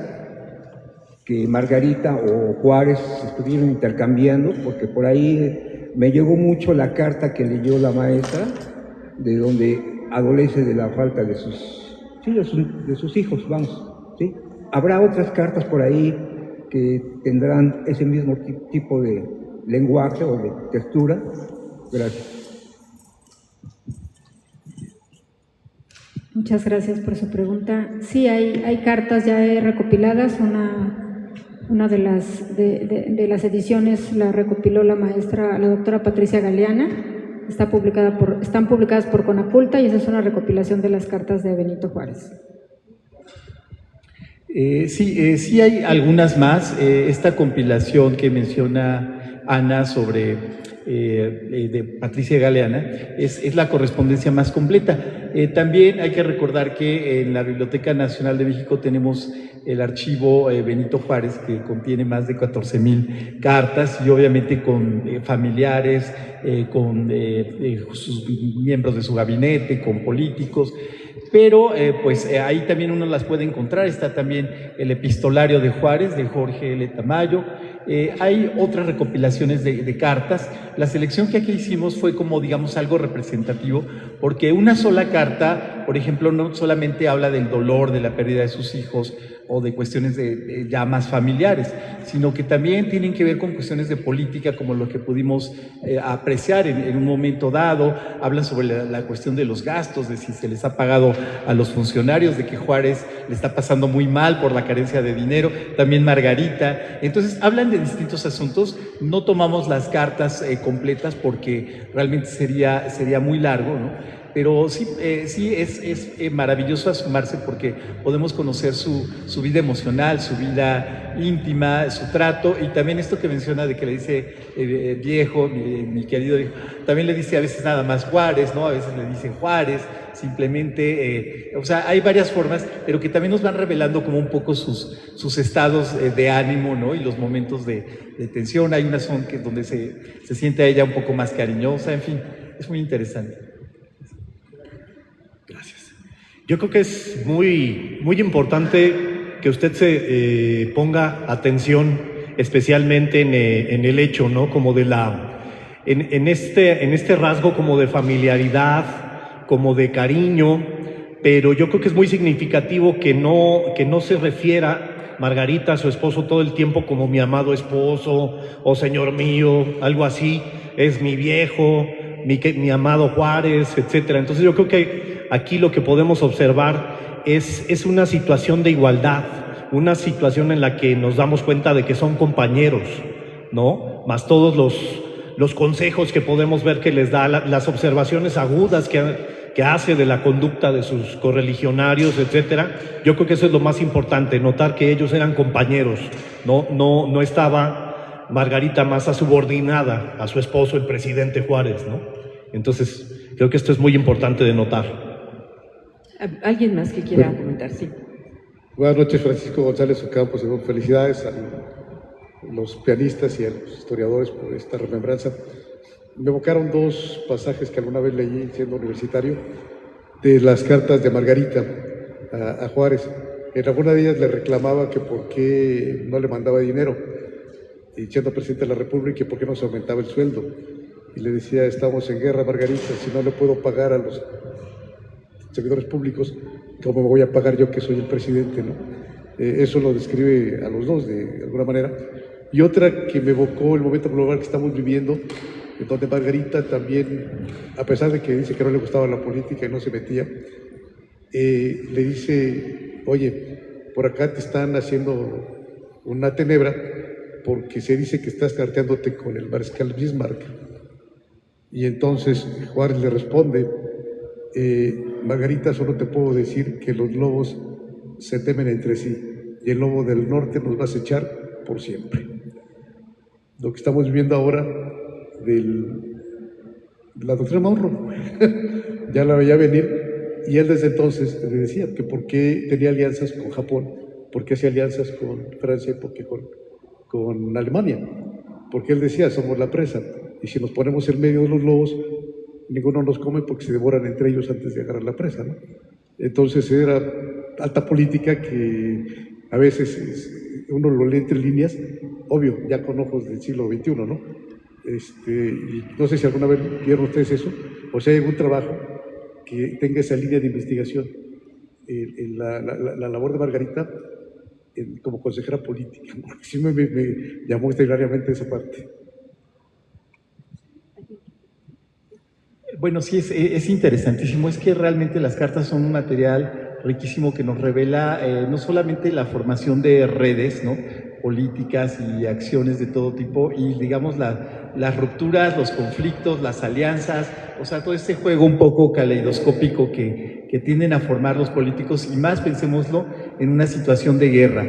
que Margarita o Juárez estuvieron intercambiando, porque por ahí me llegó mucho la carta que leyó la maestra, de donde adolece de la falta de sus hijos, vamos, ¿sí? Habrá otras cartas por ahí que tendrán ese mismo tipo de lenguaje o de textura. Gracias. Muchas gracias por su pregunta. Sí, hay cartas ya recopiladas. Una de las ediciones la recopiló la doctora Patricia Galeana. Están publicadas por Conaculta y esa es una recopilación de las cartas de Benito Juárez. Sí hay algunas más. Esta compilación que menciona Ana sobre de Patricia Galeana es la correspondencia más completa. También hay que recordar que en la Biblioteca Nacional de México tenemos el archivo Benito Juárez, que contiene más de 14,000 cartas y obviamente con familiares, con sus miembros de su gabinete, con políticos. Pero ahí también uno las puede encontrar. Está también el epistolario de Juárez, de Jorge L. Tamayo. Hay otras recopilaciones de cartas. La selección que aquí hicimos fue como, digamos, algo representativo, porque una sola carta, por ejemplo, no solamente habla del dolor, de la pérdida de sus hijos o de cuestiones ya más familiares, sino que también tienen que ver con cuestiones de política, como lo que pudimos apreciar en un momento dado. Hablan sobre la cuestión de los gastos, de si se les ha pagado a los funcionarios, de que Juárez le está pasando muy mal por la carencia de dinero, también Margarita. Entonces hablan de distintos asuntos. No tomamos las cartas completas porque realmente sería muy largo, ¿no? Pero sí es maravilloso asomarse porque podemos conocer su vida emocional, su vida íntima, su trato, y también esto que menciona de que le dice viejo, mi querido viejo, también le dice a veces nada más Juárez, ¿no? A veces le dice Juárez, simplemente, o sea, hay varias formas, pero que también nos van revelando como un poco sus estados de ánimo, ¿no? Y los momentos de tensión. Hay una zona donde se siente a ella un poco más cariñosa, en fin, es muy interesante. Gracias. Yo creo que es muy, muy importante que usted se ponga atención especialmente en el hecho, ¿no? Como de en este rasgo como de familiaridad, como de cariño, pero yo creo que es muy significativo que no se refiera Margarita a su esposo todo el tiempo como mi amado esposo o señor mío, algo así, es mi viejo, mi amado Juárez, etcétera. Entonces yo creo que aquí lo que podemos observar es una situación de igualdad, una situación en la que nos damos cuenta de que son compañeros, ¿no? Más todos los consejos que podemos ver que les da, las observaciones agudas que hace de la conducta de sus correligionarios, etcétera. Yo creo que eso es lo más importante, notar que ellos eran compañeros, no estaba Margarita más subordinada a su esposo, el presidente Juárez, ¿no? Entonces, creo que esto es muy importante de notar. ¿Alguien más que quiera comentar? Sí. Buenas noches, Francisco González Ocampos. Felicidades a los pianistas y a los historiadores por esta remembranza. Me evocaron dos pasajes que alguna vez leí siendo universitario de las cartas de Margarita a Juárez. En alguna de ellas le reclamaba que por qué no le mandaba dinero, y siendo presidente de la República, que por qué no se aumentaba el sueldo. Y le decía, estamos en guerra, Margarita, si no le puedo pagar a los servidores públicos, ¿cómo me voy a pagar yo que soy el presidente, ¿no? Eso lo describe a los dos de alguna manera. Y otra que me evocó el momento global que estamos viviendo, en donde Margarita también, a pesar de que dice que no le gustaba la política y no se metía, le dice, oye, por acá te están haciendo una tenebra porque se dice que estás carteándote con el mariscal Bismarck. Y entonces Juárez le responde, Margarita, solo te puedo decir que los lobos se temen entre sí y el lobo del norte nos va a acechar por siempre. Lo que estamos viviendo ahora de la doctrina Monroe ya la veía venir, y él desde entonces le decía que por qué tenía alianzas con Japón, por qué hacía alianzas con Francia, porque con Alemania, porque él decía, somos la presa, y si nos ponemos en medio de los lobos, ninguno nos come porque se devoran entre ellos antes de agarrar la presa, ¿no? Entonces era alta política que a veces uno lo lee entre líneas, obvio, ya con ojos del siglo XXI, ¿no? Y no sé si alguna vez vieron ustedes eso, o si hay algún trabajo que tenga esa línea de investigación, en la labor de Margarita como consejera política, porque sí me llamó extraordinariamente esa parte. Bueno, sí, es interesantísimo. Es que realmente las cartas son un material riquísimo que nos revela no solamente la formación de redes, ¿no?, políticas y acciones de todo tipo, y digamos la las rupturas, los conflictos, las alianzas, o sea, todo este juego un poco caleidoscópico que tienden a formar los políticos, y más pensémoslo en una situación de guerra.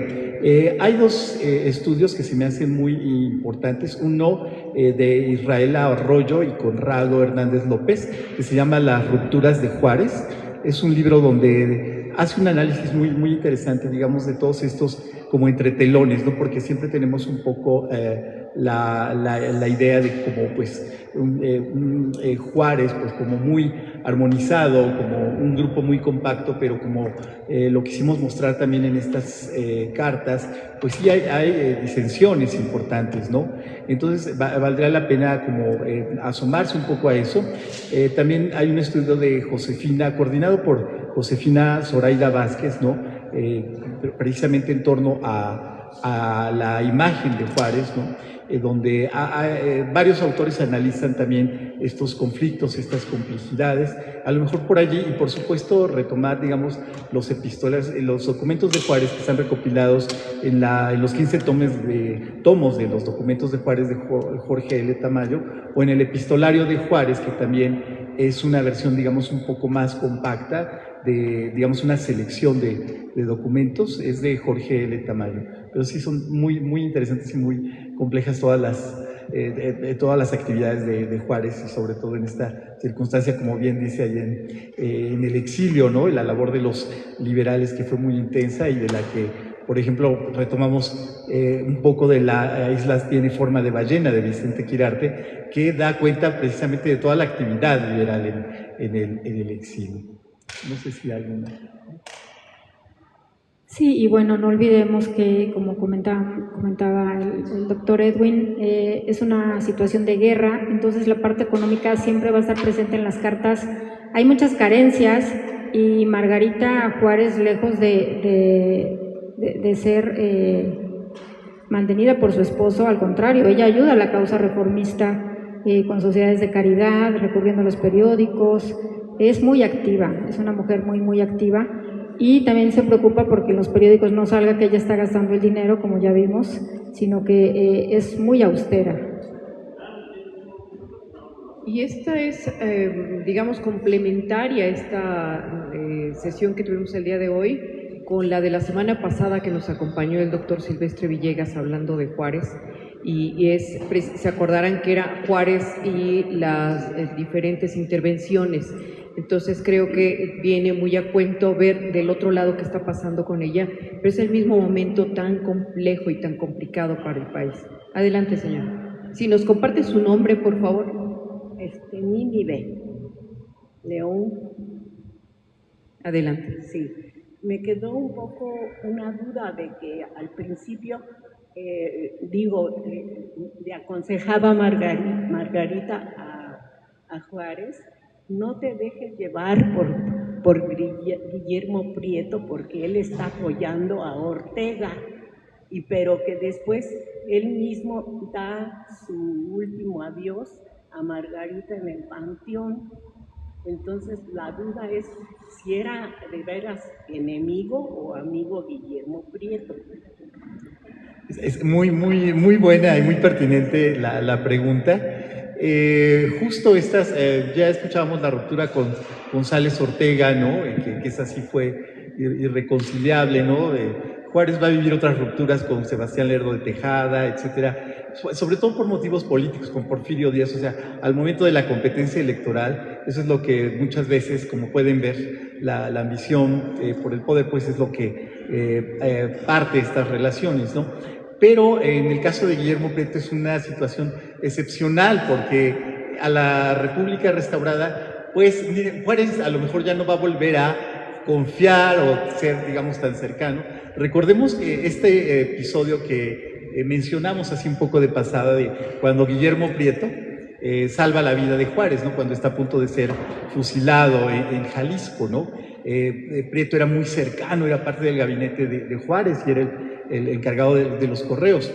Hay dos estudios que se me hacen muy importantes, uno de Israel Arroyo y Conrado Hernández López, que se llama Las rupturas de Juárez. Es un libro donde hace un análisis muy interesante, digamos, de todos estos como entretelones, ¿no? Porque siempre tenemos un poco la idea de como pues Juárez pues como muy armonizado, como un grupo muy compacto, pero como lo quisimos mostrar también en estas cartas, pues sí hay disensiones importantes, ¿no? Entonces valdría la pena como asomarse un poco a eso. También hay un estudio de Josefina, coordinado por Josefina Zoraida Vázquez, ¿no? Precisamente en torno a la imagen de Juárez, ¿no? Donde varios autores analizan también estos conflictos, estas complejidades, a lo mejor por allí, y por supuesto retomar, digamos, los documentos de Juárez que están recopilados en los 15 tomos de los documentos de Juárez de Jorge L. Tamayo, o en el epistolario de Juárez, que también es una versión, digamos, un poco más compacta, de, digamos, una selección de documentos, es de Jorge L. Tamayo. Pero sí son muy interesantes y muy complejas todas las actividades de Juárez, y sobre todo en esta circunstancia, como bien dice ahí en el exilio, ¿no? La labor de los liberales, que fue muy intensa, y de la que, por ejemplo, retomamos un poco de la Isla tiene forma de ballena, de Vicente Quirarte, que da cuenta precisamente de toda la actividad liberal en el exilio. No sé si alguna... Sí, y bueno, no olvidemos que, como comentaba el doctor Edwin, es una situación de guerra, entonces la parte económica siempre va a estar presente en las cartas. Hay muchas carencias, y Margarita Juárez, lejos de ser mantenida por su esposo, al contrario, ella ayuda a la causa reformista con sociedades de caridad, recurriendo a los periódicos. Es muy activa, es una mujer muy activa, y también se preocupa porque en los periódicos no salga que ella está gastando el dinero, como ya vimos, sino que es muy austera. Y esta es, digamos, complementaria esta sesión que tuvimos el día de hoy con la de la semana pasada, que nos acompañó el doctor Silvestre Villegas hablando de Juárez. Y se acordarán que era Juárez y las diferentes intervenciones. Entonces creo que viene muy a cuento ver del otro lado qué está pasando con ella, pero es el mismo momento tan complejo y tan complicado para el país. Adelante, señora. Si nos comparte su nombre, por favor. Nínive León. Adelante. Sí, me quedó un poco una duda de que al principio le aconsejaba Margarita a Juárez: no te dejes llevar por Guillermo Prieto, porque él está apoyando a Ortega, pero que después él mismo da su último adiós a Margarita en el panteón. Entonces la duda es si era de veras enemigo o amigo Guillermo Prieto. Es muy buena y muy pertinente la pregunta. Justo estas, ya escuchábamos la ruptura con González Ortega, ¿no? Que esa sí fue irreconciliable, ¿no? Juárez va a vivir otras rupturas con Sebastián Lerdo de Tejada, etcétera, sobre todo por motivos políticos, con Porfirio Díaz. O sea, al momento de la competencia electoral, eso es lo que muchas veces, como pueden ver, la ambición por el poder, pues es lo que parte estas relaciones, ¿no? Pero en el caso de Guillermo Prieto es una situación excepcional, porque a la República restaurada, pues miren, Juárez a lo mejor ya no va a volver a confiar o ser, digamos, tan cercano. Recordemos que este episodio que mencionamos así un poco de pasada, de cuando Guillermo Prieto salva la vida de Juárez, ¿no? Cuando está a punto de ser fusilado en Jalisco, ¿no? Prieto era muy cercano, era parte del gabinete de Juárez, y era el encargado de los correos.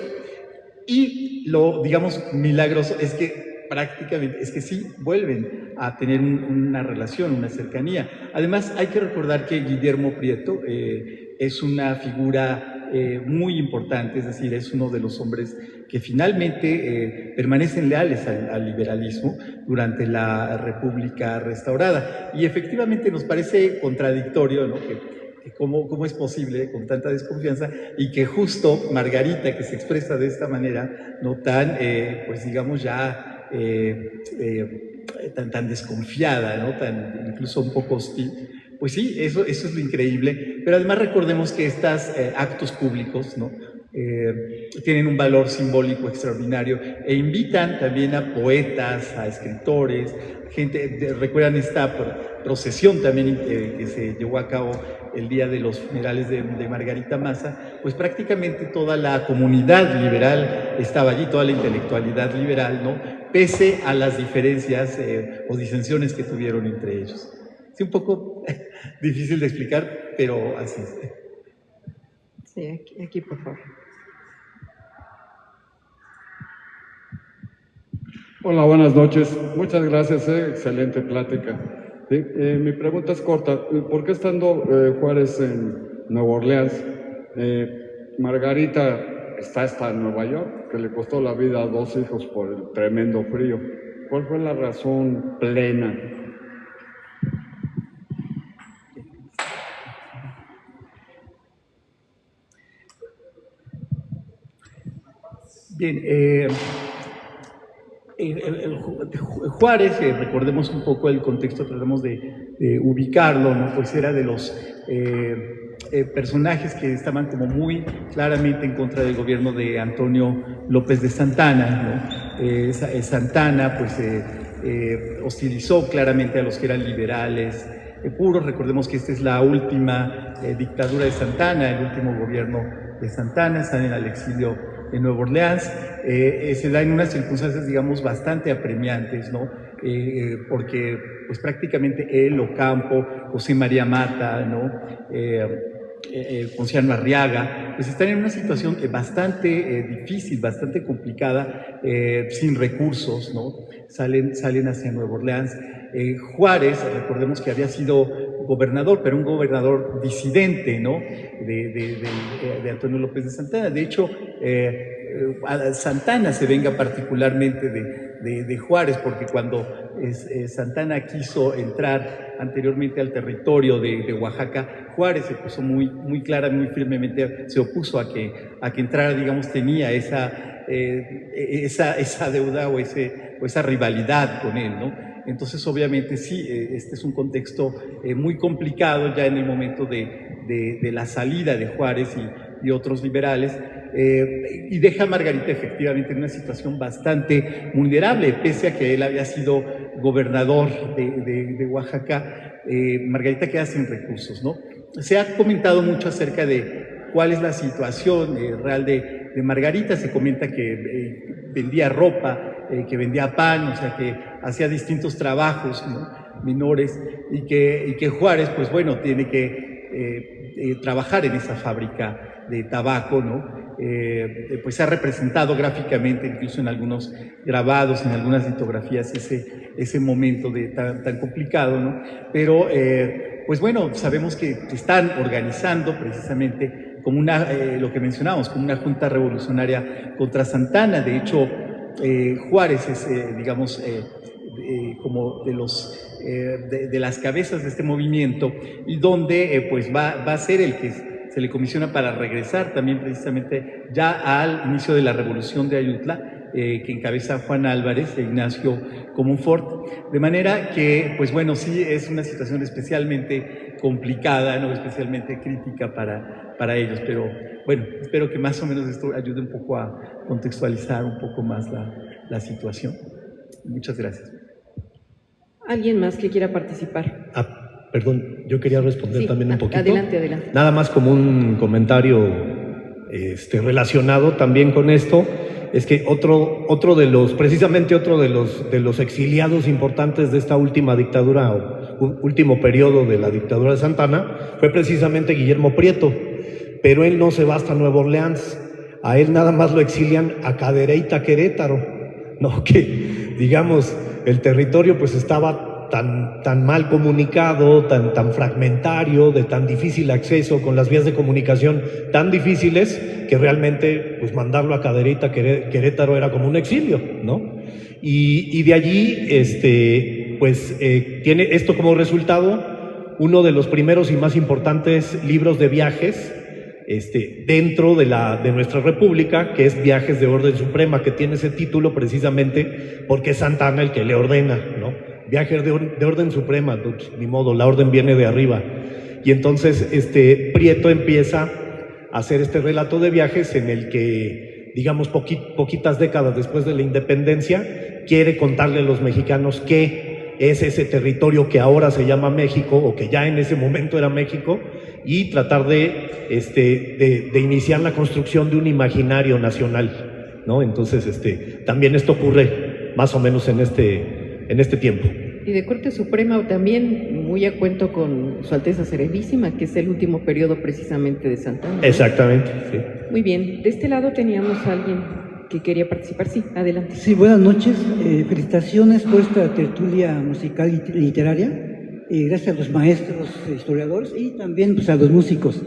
Y lo, digamos, milagroso es que prácticamente, es que sí vuelven a tener una relación, una cercanía. Además, hay que recordar que Guillermo Prieto es una figura muy importante, es decir, es uno de los hombres que finalmente permanecen leales al liberalismo durante la República restaurada. Y efectivamente nos parece contradictorio, ¿no?, que cómo es posible con tanta desconfianza y que justo Margarita, que se expresa de esta manera, no tan, pues digamos ya tan desconfiada, ¿no?, tan incluso un poco hostil. Pues sí, eso es lo increíble, pero además recordemos que estos actos públicos, ¿no?, tienen un valor simbólico extraordinario e invitan también a poetas, a escritores, gente. Recuerdan esta procesión también que se llevó a cabo el día de los funerales de Margarita Maza. Pues prácticamente toda la comunidad liberal estaba allí, toda la intelectualidad liberal, ¿no?, pese a las diferencias o disensiones que tuvieron entre ellos. Es un poco difícil de explicar, pero así es. Sí, aquí por favor. Hola, buenas noches. Muchas gracias, excelente plática. Sí, mi pregunta es corta. ¿Por qué estando Juárez en Nueva Orleans, Margarita está en Nueva York, que le costó la vida a 2 hijos por el tremendo frío? ¿Cuál fue la razón plena? Bien, Juárez, recordemos un poco el contexto, tratamos de ubicarlo, ¿no?, pues era de los personajes que estaban como muy claramente en contra del gobierno de Antonio López de Santana, ¿no? Santana pues hostilizó claramente a los que eran liberales puros. Recordemos que esta es la última dictadura de Santana, el último gobierno de Santana. Están en el exilio en Nueva Orleans. Se da en unas circunstancias, digamos, bastante apremiantes, ¿no? Porque pues prácticamente él, Ocampo, José María Mata, ¿no?, Ponciano Arriaga, pues están en una situación bastante difícil, bastante complicada, sin recursos, ¿no? Salen hacia Nueva Orleans. Juárez, recordemos que había sido gobernador, pero un gobernador disidente, ¿no?, de Antonio López de Santana. De hecho, Santana se venga particularmente de Juárez, porque cuando Santana quiso entrar anteriormente al territorio de Oaxaca, Juárez se puso muy clara, muy firmemente, se opuso a que entrara, digamos, tenía esa deuda o esa rivalidad con él, ¿no? Entonces, obviamente, sí, este es un contexto muy complicado ya en el momento de la salida de Juárez y otros liberales, y deja a Margarita efectivamente en una situación bastante vulnerable, pese a que él había sido gobernador de Oaxaca. Margarita queda sin recursos, ¿no? Se ha comentado mucho acerca de cuál es la situación real de Margarita. Se comenta que vendía ropa, que vendía pan, o sea, que hacía distintos trabajos, ¿no?, menores, y que Juárez, pues bueno, tiene que trabajar en esa fábrica de tabaco, ¿no? Pues se ha representado gráficamente, incluso en algunos grabados, en algunas litografías, ese momento tan complicado, ¿no? Pero, pues bueno, sabemos que están organizando precisamente como lo que mencionamos, como una junta revolucionaria contra Santana. De hecho, Juárez es, digamos, como de las cabezas de este movimiento, y donde pues va a ser el que se le comisiona para regresar también precisamente ya al inicio de la revolución de Ayutla, que encabeza Juan Álvarez e Ignacio Comonfort. De manera que, pues bueno, sí es una situación especialmente complicada, ¿no?, especialmente crítica para ellos, pero bueno, espero que más o menos esto ayude un poco a contextualizar un poco más la situación. Muchas gracias. ¿Alguien más que quiera participar? Perdón, yo quería responder también un poquito. Adelante. Nada más como un comentario relacionado también con esto, es que precisamente otro de los exiliados importantes de esta última dictadura, o último periodo de la dictadura de Santana, fue precisamente Guillermo Prieto, pero él no se va hasta Nueva Orleans. A él nada más lo exilian a Cadereyta, Querétaro, ¿no? Que, digamos, el territorio pues estaba tan mal comunicado, tan fragmentario, de tan difícil acceso, con las vías de comunicación tan difíciles, que realmente pues mandarlo a Cadereyta, Querétaro, era como un exilio, ¿no? Y de allí tiene esto como resultado uno de los primeros y más importantes libros de viajes dentro de nuestra república, que es Viajes de Orden Suprema, que tiene ese título precisamente porque es Santa Anna el que le ordena, ¿no? Viajes de Orden Suprema, pues, ni modo, la orden viene de arriba. Y entonces Prieto empieza a hacer este relato de viajes en el que, digamos, poquitas décadas después de la independencia, quiere contarle a los mexicanos qué es ese territorio que ahora se llama México, o que ya en ese momento era México, y tratar de iniciar la construcción de un imaginario nacional, ¿no? Entonces, también esto ocurre más o menos en este tiempo. Y de Corte Suprema también, muy a cuento con Su Alteza Serenísima, que es el último periodo precisamente de Santa Anna, ¿no? Exactamente, sí. Muy bien, de este lado teníamos a alguien que quería participar. Sí, adelante. Sí, buenas noches. Felicitaciones por esta tertulia musical y literaria. Gracias a los maestros historiadores y también pues, a los músicos.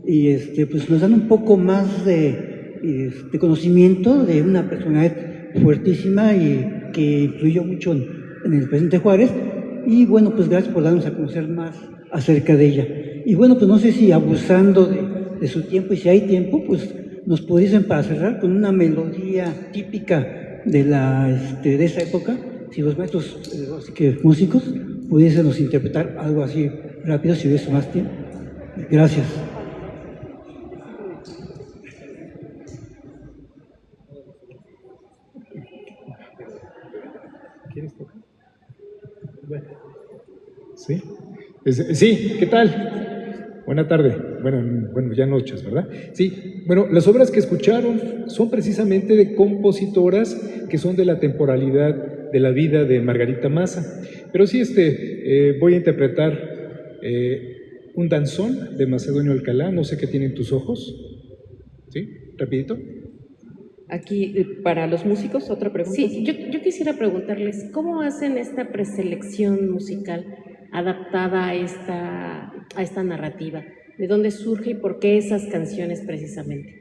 Y pues nos dan un poco más de conocimiento de una personalidad fuertísima y que influyó mucho en el presidente Juárez. Y bueno, pues gracias por darnos a conocer más acerca de ella. Y bueno, pues no sé si abusando de su tiempo, y si hay tiempo, pues nos pudiesen, para cerrar, con una melodía típica de esa época, si los maestros, así que músicos, pudiesen interpretar algo así rápido, si hubiese más tiempo. Gracias. ¿Quieres tocar? Bueno. ¿Sí? Sí, ¿qué tal? Buena tarde. Bueno, ya noches, ¿verdad? Sí, bueno, las obras que escucharon son precisamente de compositoras que son de la temporalidad de la vida de Margarita Massa. Pero sí, voy a interpretar un danzón de Macedonio Alcalá, no sé qué tienen tus ojos. ¿Sí? Rapidito. Aquí, para los músicos, otra pregunta. Sí, yo quisiera preguntarles, ¿cómo hacen esta preselección musical adaptada a esta narrativa? ¿De dónde surge y por qué esas canciones precisamente?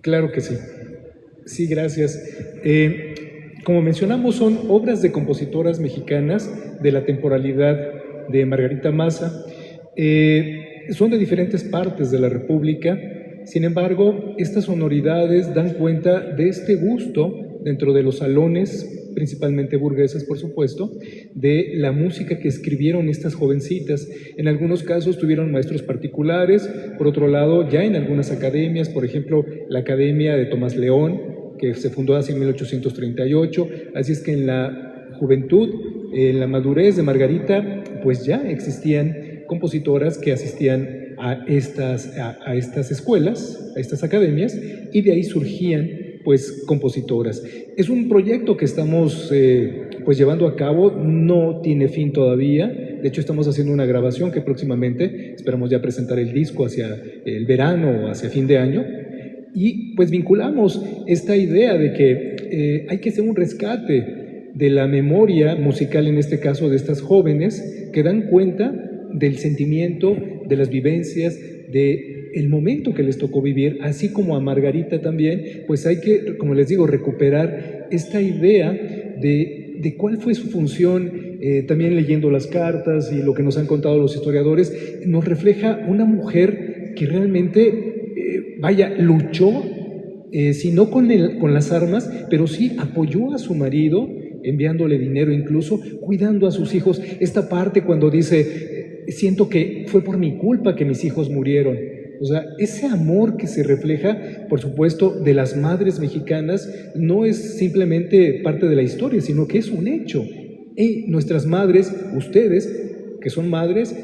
Claro que sí. Sí, gracias. Como mencionamos, son obras de compositoras mexicanas de la temporalidad de Margarita Massa. Son de diferentes partes de la República. Sin embargo, estas sonoridades dan cuenta de este gusto dentro de los salones, principalmente burgueses, por supuesto, de la música que escribieron estas jovencitas. En algunos casos tuvieron maestros particulares, por otro lado, ya en algunas academias, por ejemplo, la Academia de Tomás León, que se fundó hace 1838, así es que en la juventud, en la madurez de Margarita, pues ya existían compositoras que asistían a estas escuelas, a estas academias, y de ahí surgían pues compositoras. Es un proyecto que estamos pues llevando a cabo, no tiene fin todavía. De hecho, estamos haciendo una grabación que próximamente esperamos ya presentar el disco hacia el verano o hacia fin de año, y pues vinculamos esta idea de que hay que hacer un rescate de la memoria musical, en este caso de estas jóvenes, que dan cuenta del sentimiento, de las vivencias, del momento que les tocó vivir, así como a Margarita también. Pues hay que, como les digo, recuperar esta idea de cuál fue su función. También leyendo las cartas y lo que nos han contado los historiadores, nos refleja una mujer que realmente, luchó, si no con las armas, pero sí apoyó a su marido, enviándole dinero, incluso cuidando a sus hijos. Esta parte cuando dice, siento que fue por mi culpa que mis hijos murieron. O sea, ese amor que se refleja, por supuesto, de las madres mexicanas, no es simplemente parte de la historia, sino que es un hecho. Nuestras madres, ustedes, que son madres,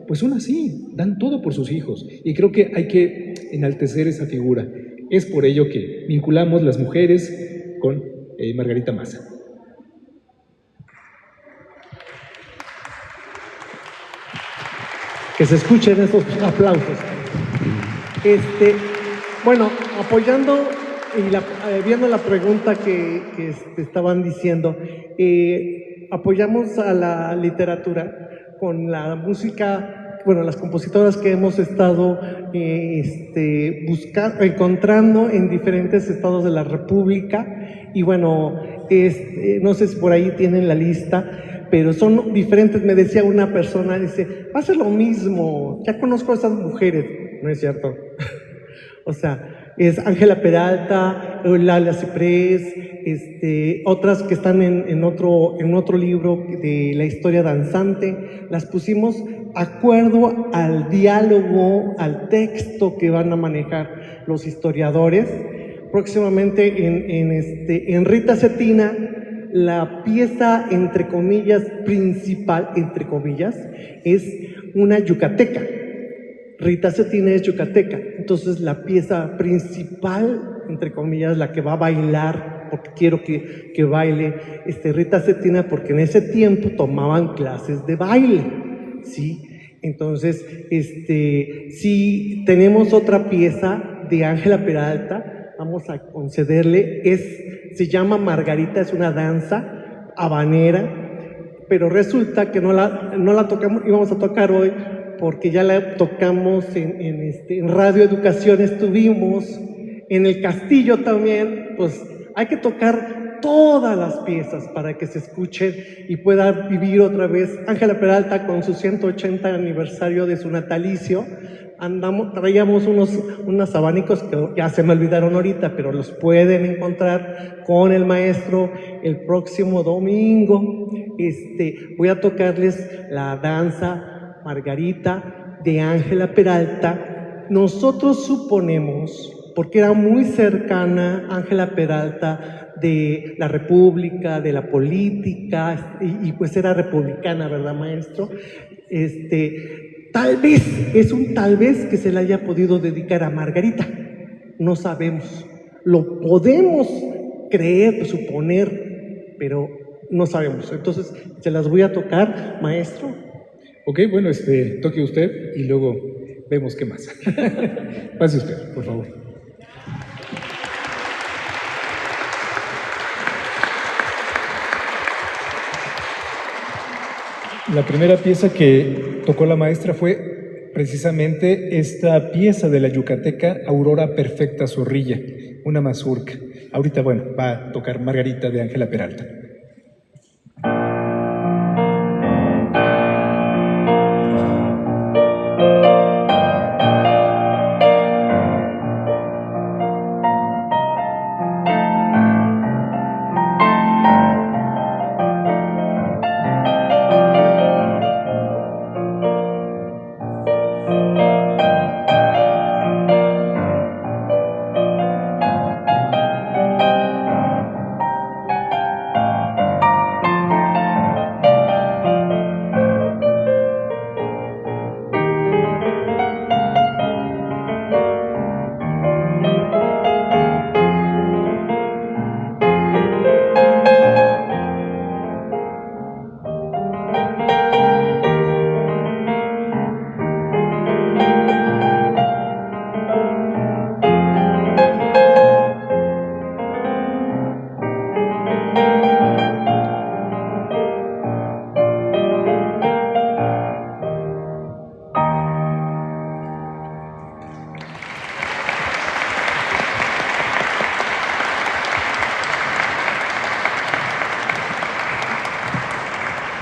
pues son así, dan todo por sus hijos. Y creo que hay que enaltecer esa figura. Es por ello que vinculamos las mujeres con Margarita Massa. Que se escuchen estos aplausos. Bueno, apoyando viendo la pregunta que estaban diciendo, apoyamos a la literatura con la música, bueno, las compositoras que hemos estado encontrando en diferentes estados de la República, y bueno, no sé si por ahí tienen la lista, pero son diferentes. Me decía una persona, dice, va a ser lo mismo, ya conozco a esas mujeres. No es cierto. O sea, es Ángela Peralta, Eulalia Ciprés, otras que están en otro libro de la historia danzante. Las pusimos acuerdo al diálogo, al texto que van a manejar los historiadores. Próximamente en Rita Cetina, la pieza, entre comillas, principal, entre comillas, es una yucateca. Rita Cetina es yucateca, entonces la pieza principal, entre comillas, la que va a bailar, porque quiero que baile Rita Cetina, porque en ese tiempo tomaban clases de baile, ¿sí? Entonces, si tenemos otra pieza de Ángela Peralta, vamos a concederle, se llama Margarita, es una danza habanera, pero resulta que no la tocamos, íbamos a tocar hoy, porque ya la tocamos en Radio Educación, estuvimos en el Castillo también. Pues hay que tocar todas las piezas para que se escuchen y pueda vivir otra vez. Ángela Peralta, con su 180 aniversario de su natalicio, traíamos unos abanicos que ya se me olvidaron ahorita, pero los pueden encontrar con el maestro el próximo domingo. Voy a tocarles la danza Margarita de Ángela Peralta. Nosotros suponemos, porque era muy cercana Ángela Peralta de la República, de la política, y pues era republicana, ¿verdad, maestro? Tal vez que se le haya podido dedicar a Margarita, no sabemos, lo podemos creer, suponer, pero no sabemos. Entonces se las voy a tocar, maestro. Ok, bueno, toque usted y luego vemos qué más. Pase usted, por favor. La primera pieza que tocó la maestra fue precisamente esta pieza de la yucateca Aurora Perfecta Zorrilla, una mazurca. Ahorita, bueno, va a tocar Margarita de Ángela Peralta.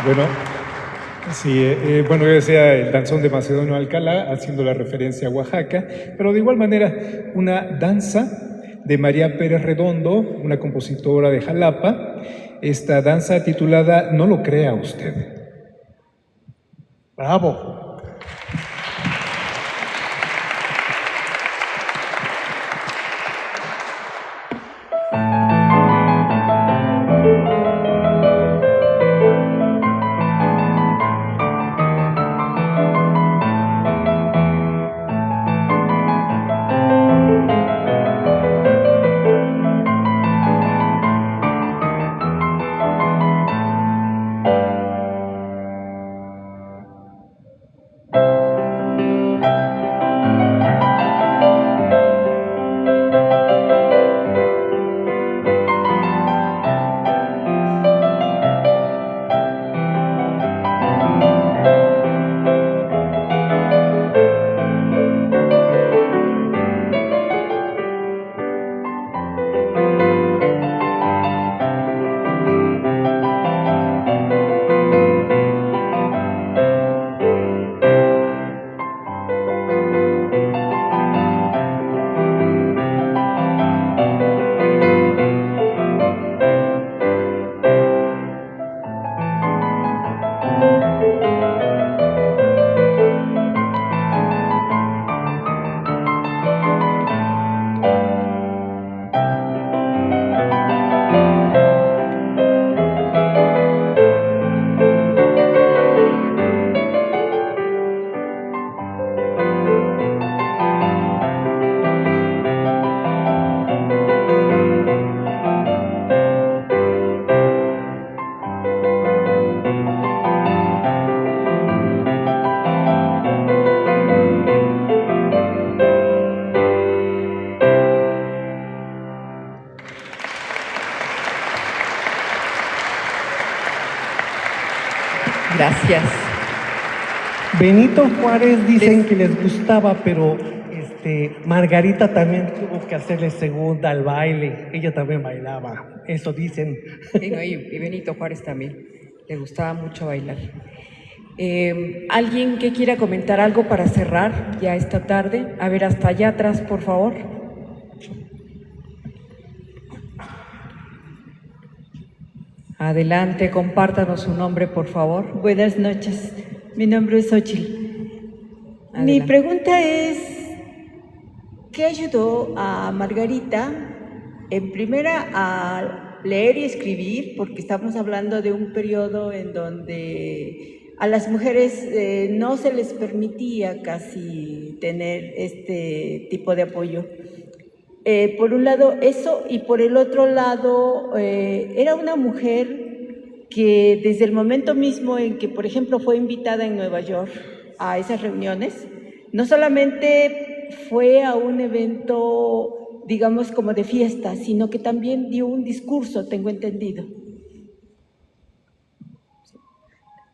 Bueno, sí, bueno, yo decía el danzón de Macedonio Alcalá, haciendo la referencia a Oaxaca, pero de igual manera una danza de María Pérez Redondo, una compositora de Jalapa, esta danza titulada No lo crea usted. ¡Bravo! Gracias. Benito Juárez dicen que les gustaba, pero Margarita también tuvo que hacerle segunda al baile. Ella también bailaba, eso dicen. Sí, no, y Benito Juárez también, le gustaba mucho bailar. ¿Alguien que quiera comentar algo para cerrar ya esta tarde? A ver, hasta allá atrás, por favor. Adelante, compártanos su nombre, por favor. Buenas noches, mi nombre es Xochitl. Mi pregunta es, ¿qué ayudó a Margarita, en primera, a leer y escribir? Porque estamos hablando de un periodo en donde a las mujeres no se les permitía casi tener este tipo de apoyo. Por un lado eso, y por el otro lado era una mujer que desde el momento mismo en que, por ejemplo, fue invitada en Nueva York a esas reuniones, no solamente fue a un evento, digamos, como de fiesta, sino que también dio un discurso, tengo entendido.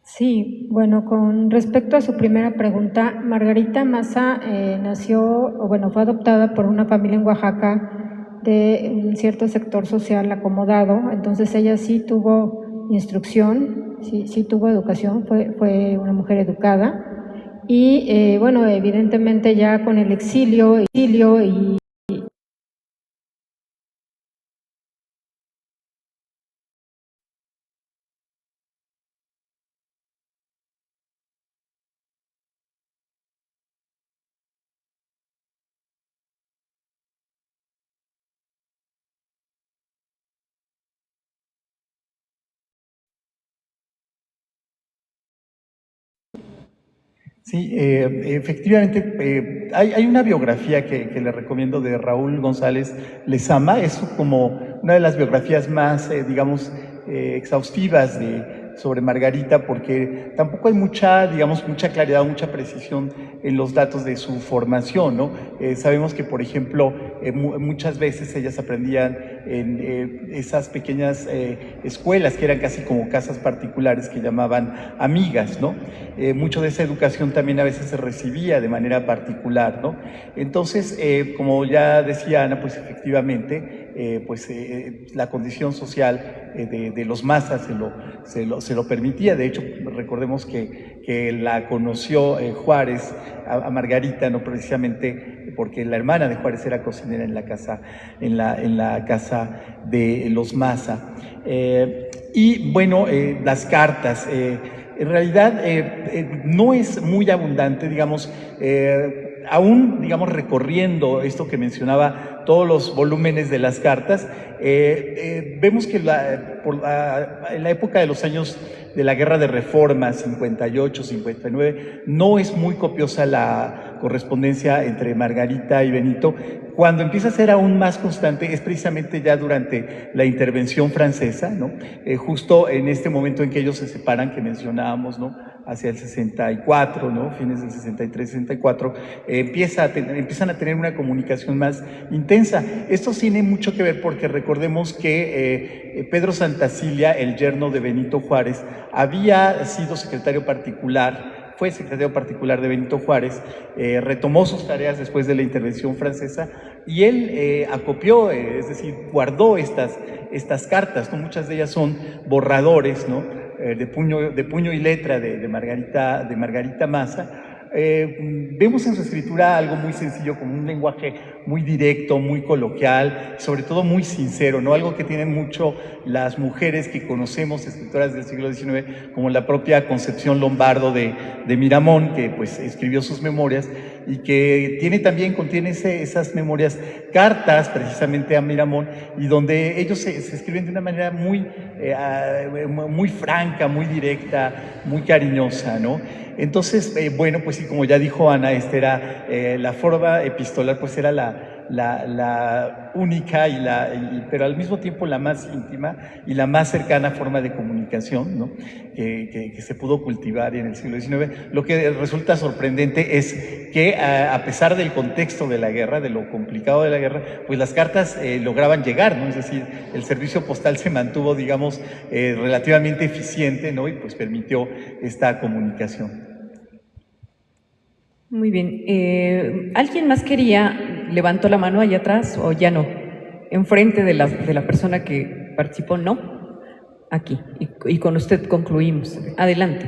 Sí, bueno, con respecto a su primera pregunta, Margarita Maza fue adoptada por una familia en Oaxaca de un cierto sector social acomodado, entonces ella sí tuvo instrucción, sí tuvo educación, fue una mujer educada y evidentemente ya con el exilio y Sí, efectivamente, hay una biografía que le recomiendo de Raúl González Lezama, es como una de las biografías más, exhaustivas sobre Margarita, porque tampoco hay mucha claridad, mucha precisión en los datos de su formación, ¿no? Sabemos que, por ejemplo, muchas veces ellas aprendían en esas pequeñas escuelas que eran casi como casas particulares que llamaban amigas, ¿no? Mucho de esa educación también a veces se recibía de manera particular, ¿no? Entonces, como ya decía Ana, pues efectivamente, la condición social de los Mazas se lo permitía. De hecho, recordemos que la conoció Juárez a Margarita, no precisamente porque la hermana de Juárez era cocinera en la casa de los Maza. Y bueno, las cartas, en realidad no es muy abundante, digamos, aún, digamos, recorriendo esto que mencionaba, todos los volúmenes de las cartas, vemos que en la época de los años de la Guerra de Reforma, 58, 59, no es muy copiosa la correspondencia entre Margarita y Benito. Cuando empieza a ser aún más constante es precisamente ya durante la intervención francesa, ¿no? Justo en este momento en que ellos se separan, que mencionábamos, ¿no? Hacia el 64, ¿no? Fines del 63, 64, empiezan a tener una comunicación más intensa. Esto tiene mucho que ver porque recordemos que Pedro Santacilia, el yerno de Benito Juárez, había sido secretario particular, fue secretario particular de Benito Juárez, retomó sus tareas después de la intervención francesa y él acopió, es decir, guardó estas cartas, ¿no? Muchas de ellas son borradores, ¿no? De puño y letra de Margarita Maza. Vemos en su escritura algo muy sencillo, como un lenguaje muy directo, muy coloquial, sobre todo muy sincero, ¿no? Algo que tienen mucho las mujeres que conocemos, escritoras del siglo XIX, como la propia Concepción Lombardo de Miramón, que pues escribió sus memorias y que contiene esas memorias, cartas precisamente a Miramón, y donde ellos se escriben de una manera muy franca, muy directa, muy cariñosa, ¿no? Entonces, bueno, pues sí, como ya dijo Ana, esta era la forma epistolar, pues era la única, pero al mismo tiempo la más íntima y la más cercana forma de comunicación, ¿no? que se pudo cultivar en el siglo XIX. Lo que resulta sorprendente es que a pesar del contexto de la guerra, de lo complicado de la guerra, pues las cartas lograban llegar, ¿no? Es decir, el servicio postal se mantuvo, digamos, relativamente eficiente, ¿no? Y pues permitió esta comunicación. Muy bien. ¿Alguien más levantó la mano allá atrás o ya no? Enfrente de la persona que participó, no. Aquí. Y con usted concluimos. Adelante.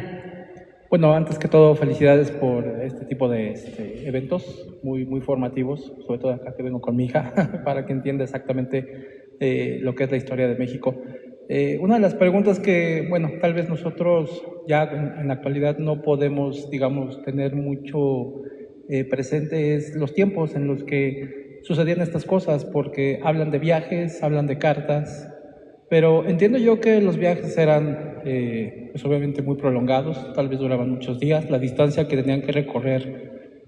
Bueno, antes que todo, felicidades por este tipo de eventos muy, muy formativos, sobre todo acá que vengo con mi hija, para que entienda exactamente lo que es la historia de México. Una de las preguntas que, bueno, tal vez nosotros ya en la actualidad no podemos, digamos, tener mucho presente es los tiempos en los que sucedían estas cosas, porque hablan de viajes, hablan de cartas, pero entiendo yo que los viajes eran, pues obviamente muy prolongados, tal vez duraban muchos días, la distancia que tenían que recorrer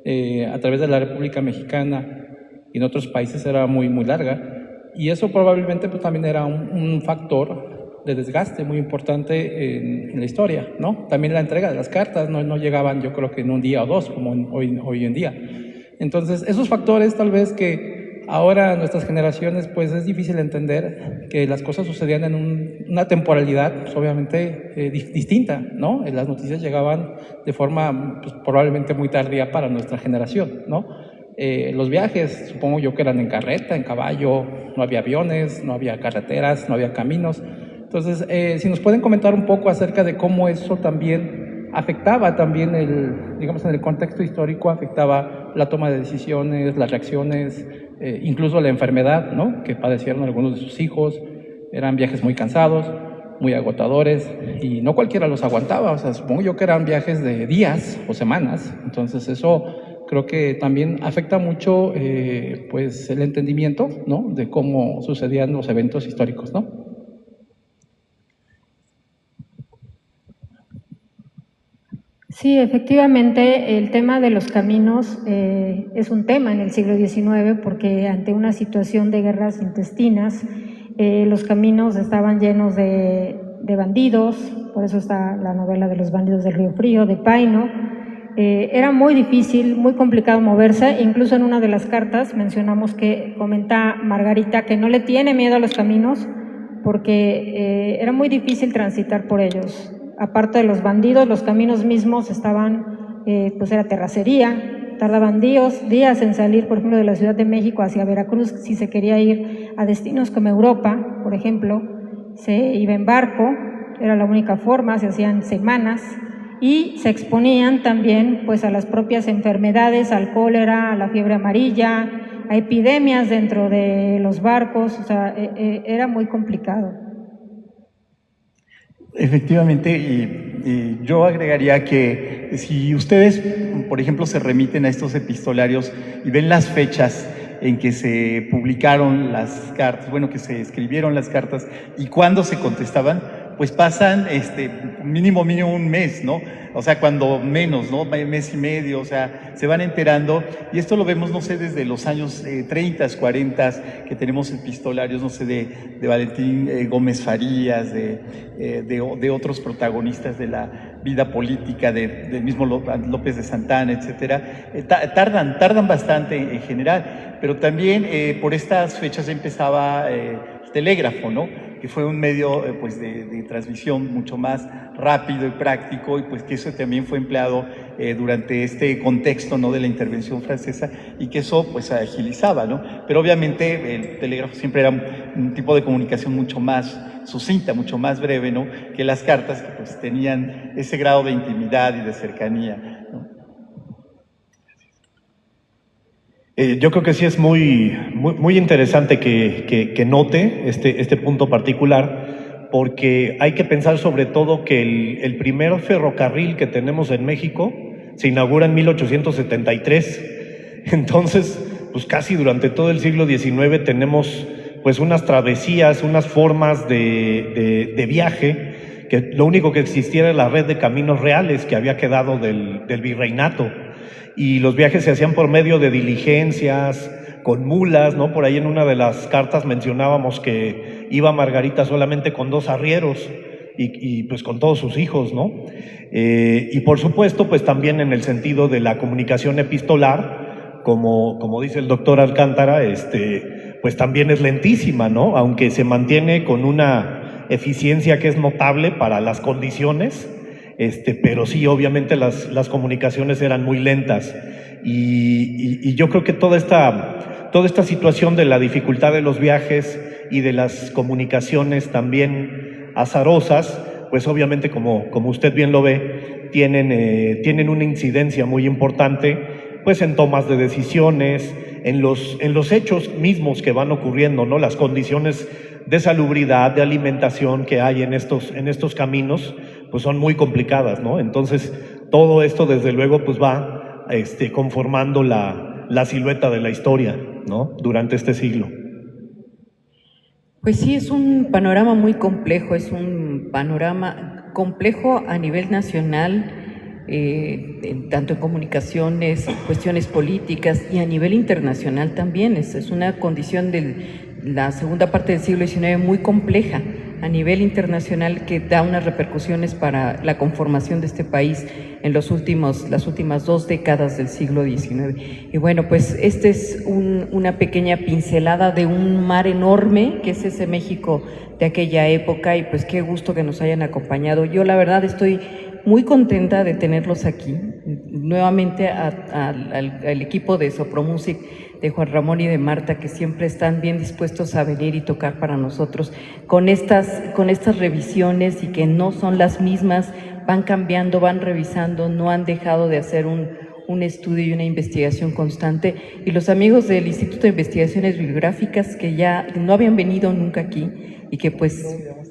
a través de la República Mexicana y en otros países era muy, muy larga. Y eso probablemente pues, también era un factor de desgaste muy importante en la historia, ¿no? También la entrega de las cartas no llegaban, yo creo que en un día o dos, como hoy en día. Entonces, esos factores tal vez que ahora nuestras generaciones, pues es difícil entender que las cosas sucedían en una temporalidad, pues, obviamente distinta, ¿no? Las noticias llegaban de forma pues, probablemente muy tardía para nuestra generación, ¿no? Los viajes, supongo yo que eran en carreta, en caballo, no había aviones, no había carreteras, no había caminos. Entonces, si nos pueden comentar un poco acerca de cómo eso también afectaba también digamos en el contexto histórico, afectaba la toma de decisiones, las reacciones, incluso la enfermedad, ¿no? Que padecieron algunos de sus hijos. Eran viajes muy cansados, muy agotadores y no cualquiera los aguantaba. O sea, supongo yo que eran viajes de días o semanas. Entonces, eso creo que también afecta mucho pues el entendimiento, ¿no? De cómo sucedían los eventos históricos, ¿no? Sí, efectivamente, el tema de los caminos es un tema en el siglo XIX porque ante una situación de guerras intestinas, los caminos estaban llenos de bandidos, por eso está la novela de los bandidos del Río Frío, de Paino. Era muy difícil, muy complicado moverse, incluso en una de las cartas mencionamos que comenta Margarita que no le tiene miedo a los caminos porque era muy difícil transitar por ellos. Aparte de los bandidos, los caminos mismos estaban, pues era terracería, tardaban días en salir, por ejemplo, de la Ciudad de México hacia Veracruz, si se quería ir a destinos como Europa, por ejemplo, se iba en barco, era la única forma, se hacían semanas, y se exponían también pues a las propias enfermedades, al cólera, a la fiebre amarilla, a epidemias dentro de los barcos, o sea, era muy complicado. Efectivamente, y yo agregaría que si ustedes, por ejemplo, se remiten a estos epistolarios y ven las fechas en que se publicaron las cartas, bueno, que se escribieron las cartas y cuándo se contestaban, pues pasan mínimo un mes, ¿no? O sea, cuando menos, ¿no? Mes y medio, o sea, se van enterando. Y esto lo vemos, no sé, desde los años 30, 40, que tenemos epistolarios, no sé, de Valentín Gómez Farías, de otros protagonistas de la vida política, del mismo López de Santana, etcétera. Tardan bastante en general, pero también por estas fechas empezaba el telégrafo, ¿no? Que fue un medio pues de transmisión mucho más rápido y práctico, y pues que eso también fue empleado durante este contexto, ¿no? De la intervención francesa, y que eso pues agilizaba, ¿no? Pero obviamente el telégrafo siempre era un tipo de comunicación mucho más sucinta, mucho más breve, ¿no? Que las cartas, que pues tenían ese grado de intimidad y de cercanía, ¿no? Yo creo que sí es muy interesante que note este punto particular, porque hay que pensar sobre todo que el primer ferrocarril que tenemos en México se inaugura en 1873. Entonces, pues casi durante todo el siglo XIX tenemos pues unas travesías, unas formas de viaje, que lo único que existía era la red de caminos reales que había quedado del virreinato. Y los viajes se hacían por medio de diligencias, con mulas, ¿no? Por ahí en una de las cartas mencionábamos que iba Margarita solamente con 2 arrieros y pues con todos sus hijos, ¿no? Y por supuesto, pues también en el sentido de la comunicación epistolar, como dice el doctor Alcántara, pues también es lentísima, ¿no? Aunque se mantiene con una eficiencia que es notable para las condiciones, pero sí, obviamente las comunicaciones eran muy lentas. Y yo creo que toda esta situación de la dificultad de los viajes y de las comunicaciones también azarosas, pues obviamente como usted bien lo ve, tienen una incidencia muy importante pues en tomas de decisiones, en los hechos mismos que van ocurriendo, ¿no? Las condiciones de salubridad, de alimentación que hay en estos caminos, pues son muy complicadas, ¿no? Entonces, todo esto desde luego pues va conformando la silueta de la historia, ¿no? Durante este siglo. Pues sí, es un panorama muy complejo, es un panorama complejo a nivel nacional, tanto en comunicaciones, cuestiones políticas y a nivel internacional también. Es una condición de la segunda parte del siglo XIX muy compleja a nivel internacional que da unas repercusiones para la conformación de este país en las últimas 2 décadas del siglo XIX. Y bueno, pues es una pequeña pincelada de un mar enorme que es ese México de aquella época, y pues qué gusto que nos hayan acompañado. Yo la verdad estoy muy contenta de tenerlos aquí, nuevamente al equipo de Sopromusic, de Juan Ramón y de Marta, que siempre están bien dispuestos a venir y tocar para nosotros, con estas revisiones y que no son las mismas, van cambiando, van revisando, no han dejado de hacer un estudio y una investigación constante. Y los amigos del Instituto de Investigaciones Bibliográficas, que ya no habían venido nunca aquí, y que pues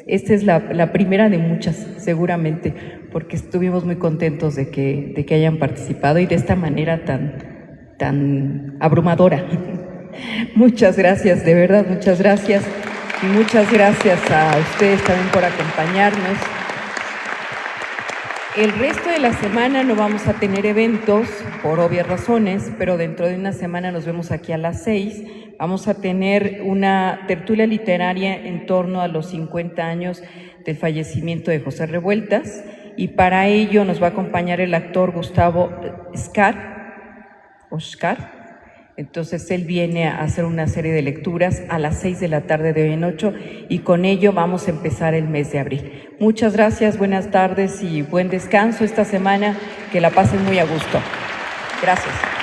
esta es la primera de muchas, seguramente, porque estuvimos muy contentos de que hayan participado y de esta manera tan abrumadora. Muchas gracias, de verdad, muchas gracias. Y muchas gracias a ustedes también por acompañarnos. El resto de la semana no vamos a tener eventos, por obvias razones, pero dentro de una semana nos vemos aquí a las 6. Vamos a tener una tertulia literaria en torno a los 50 años del fallecimiento de José Revueltas, y para ello nos va a acompañar el actor Gustavo Oscar. Entonces él viene a hacer una serie de lecturas a las 6 de la tarde de hoy en 8, y con ello vamos a empezar el mes de abril. Muchas gracias, buenas tardes y buen descanso esta semana, que la pasen muy a gusto. Gracias.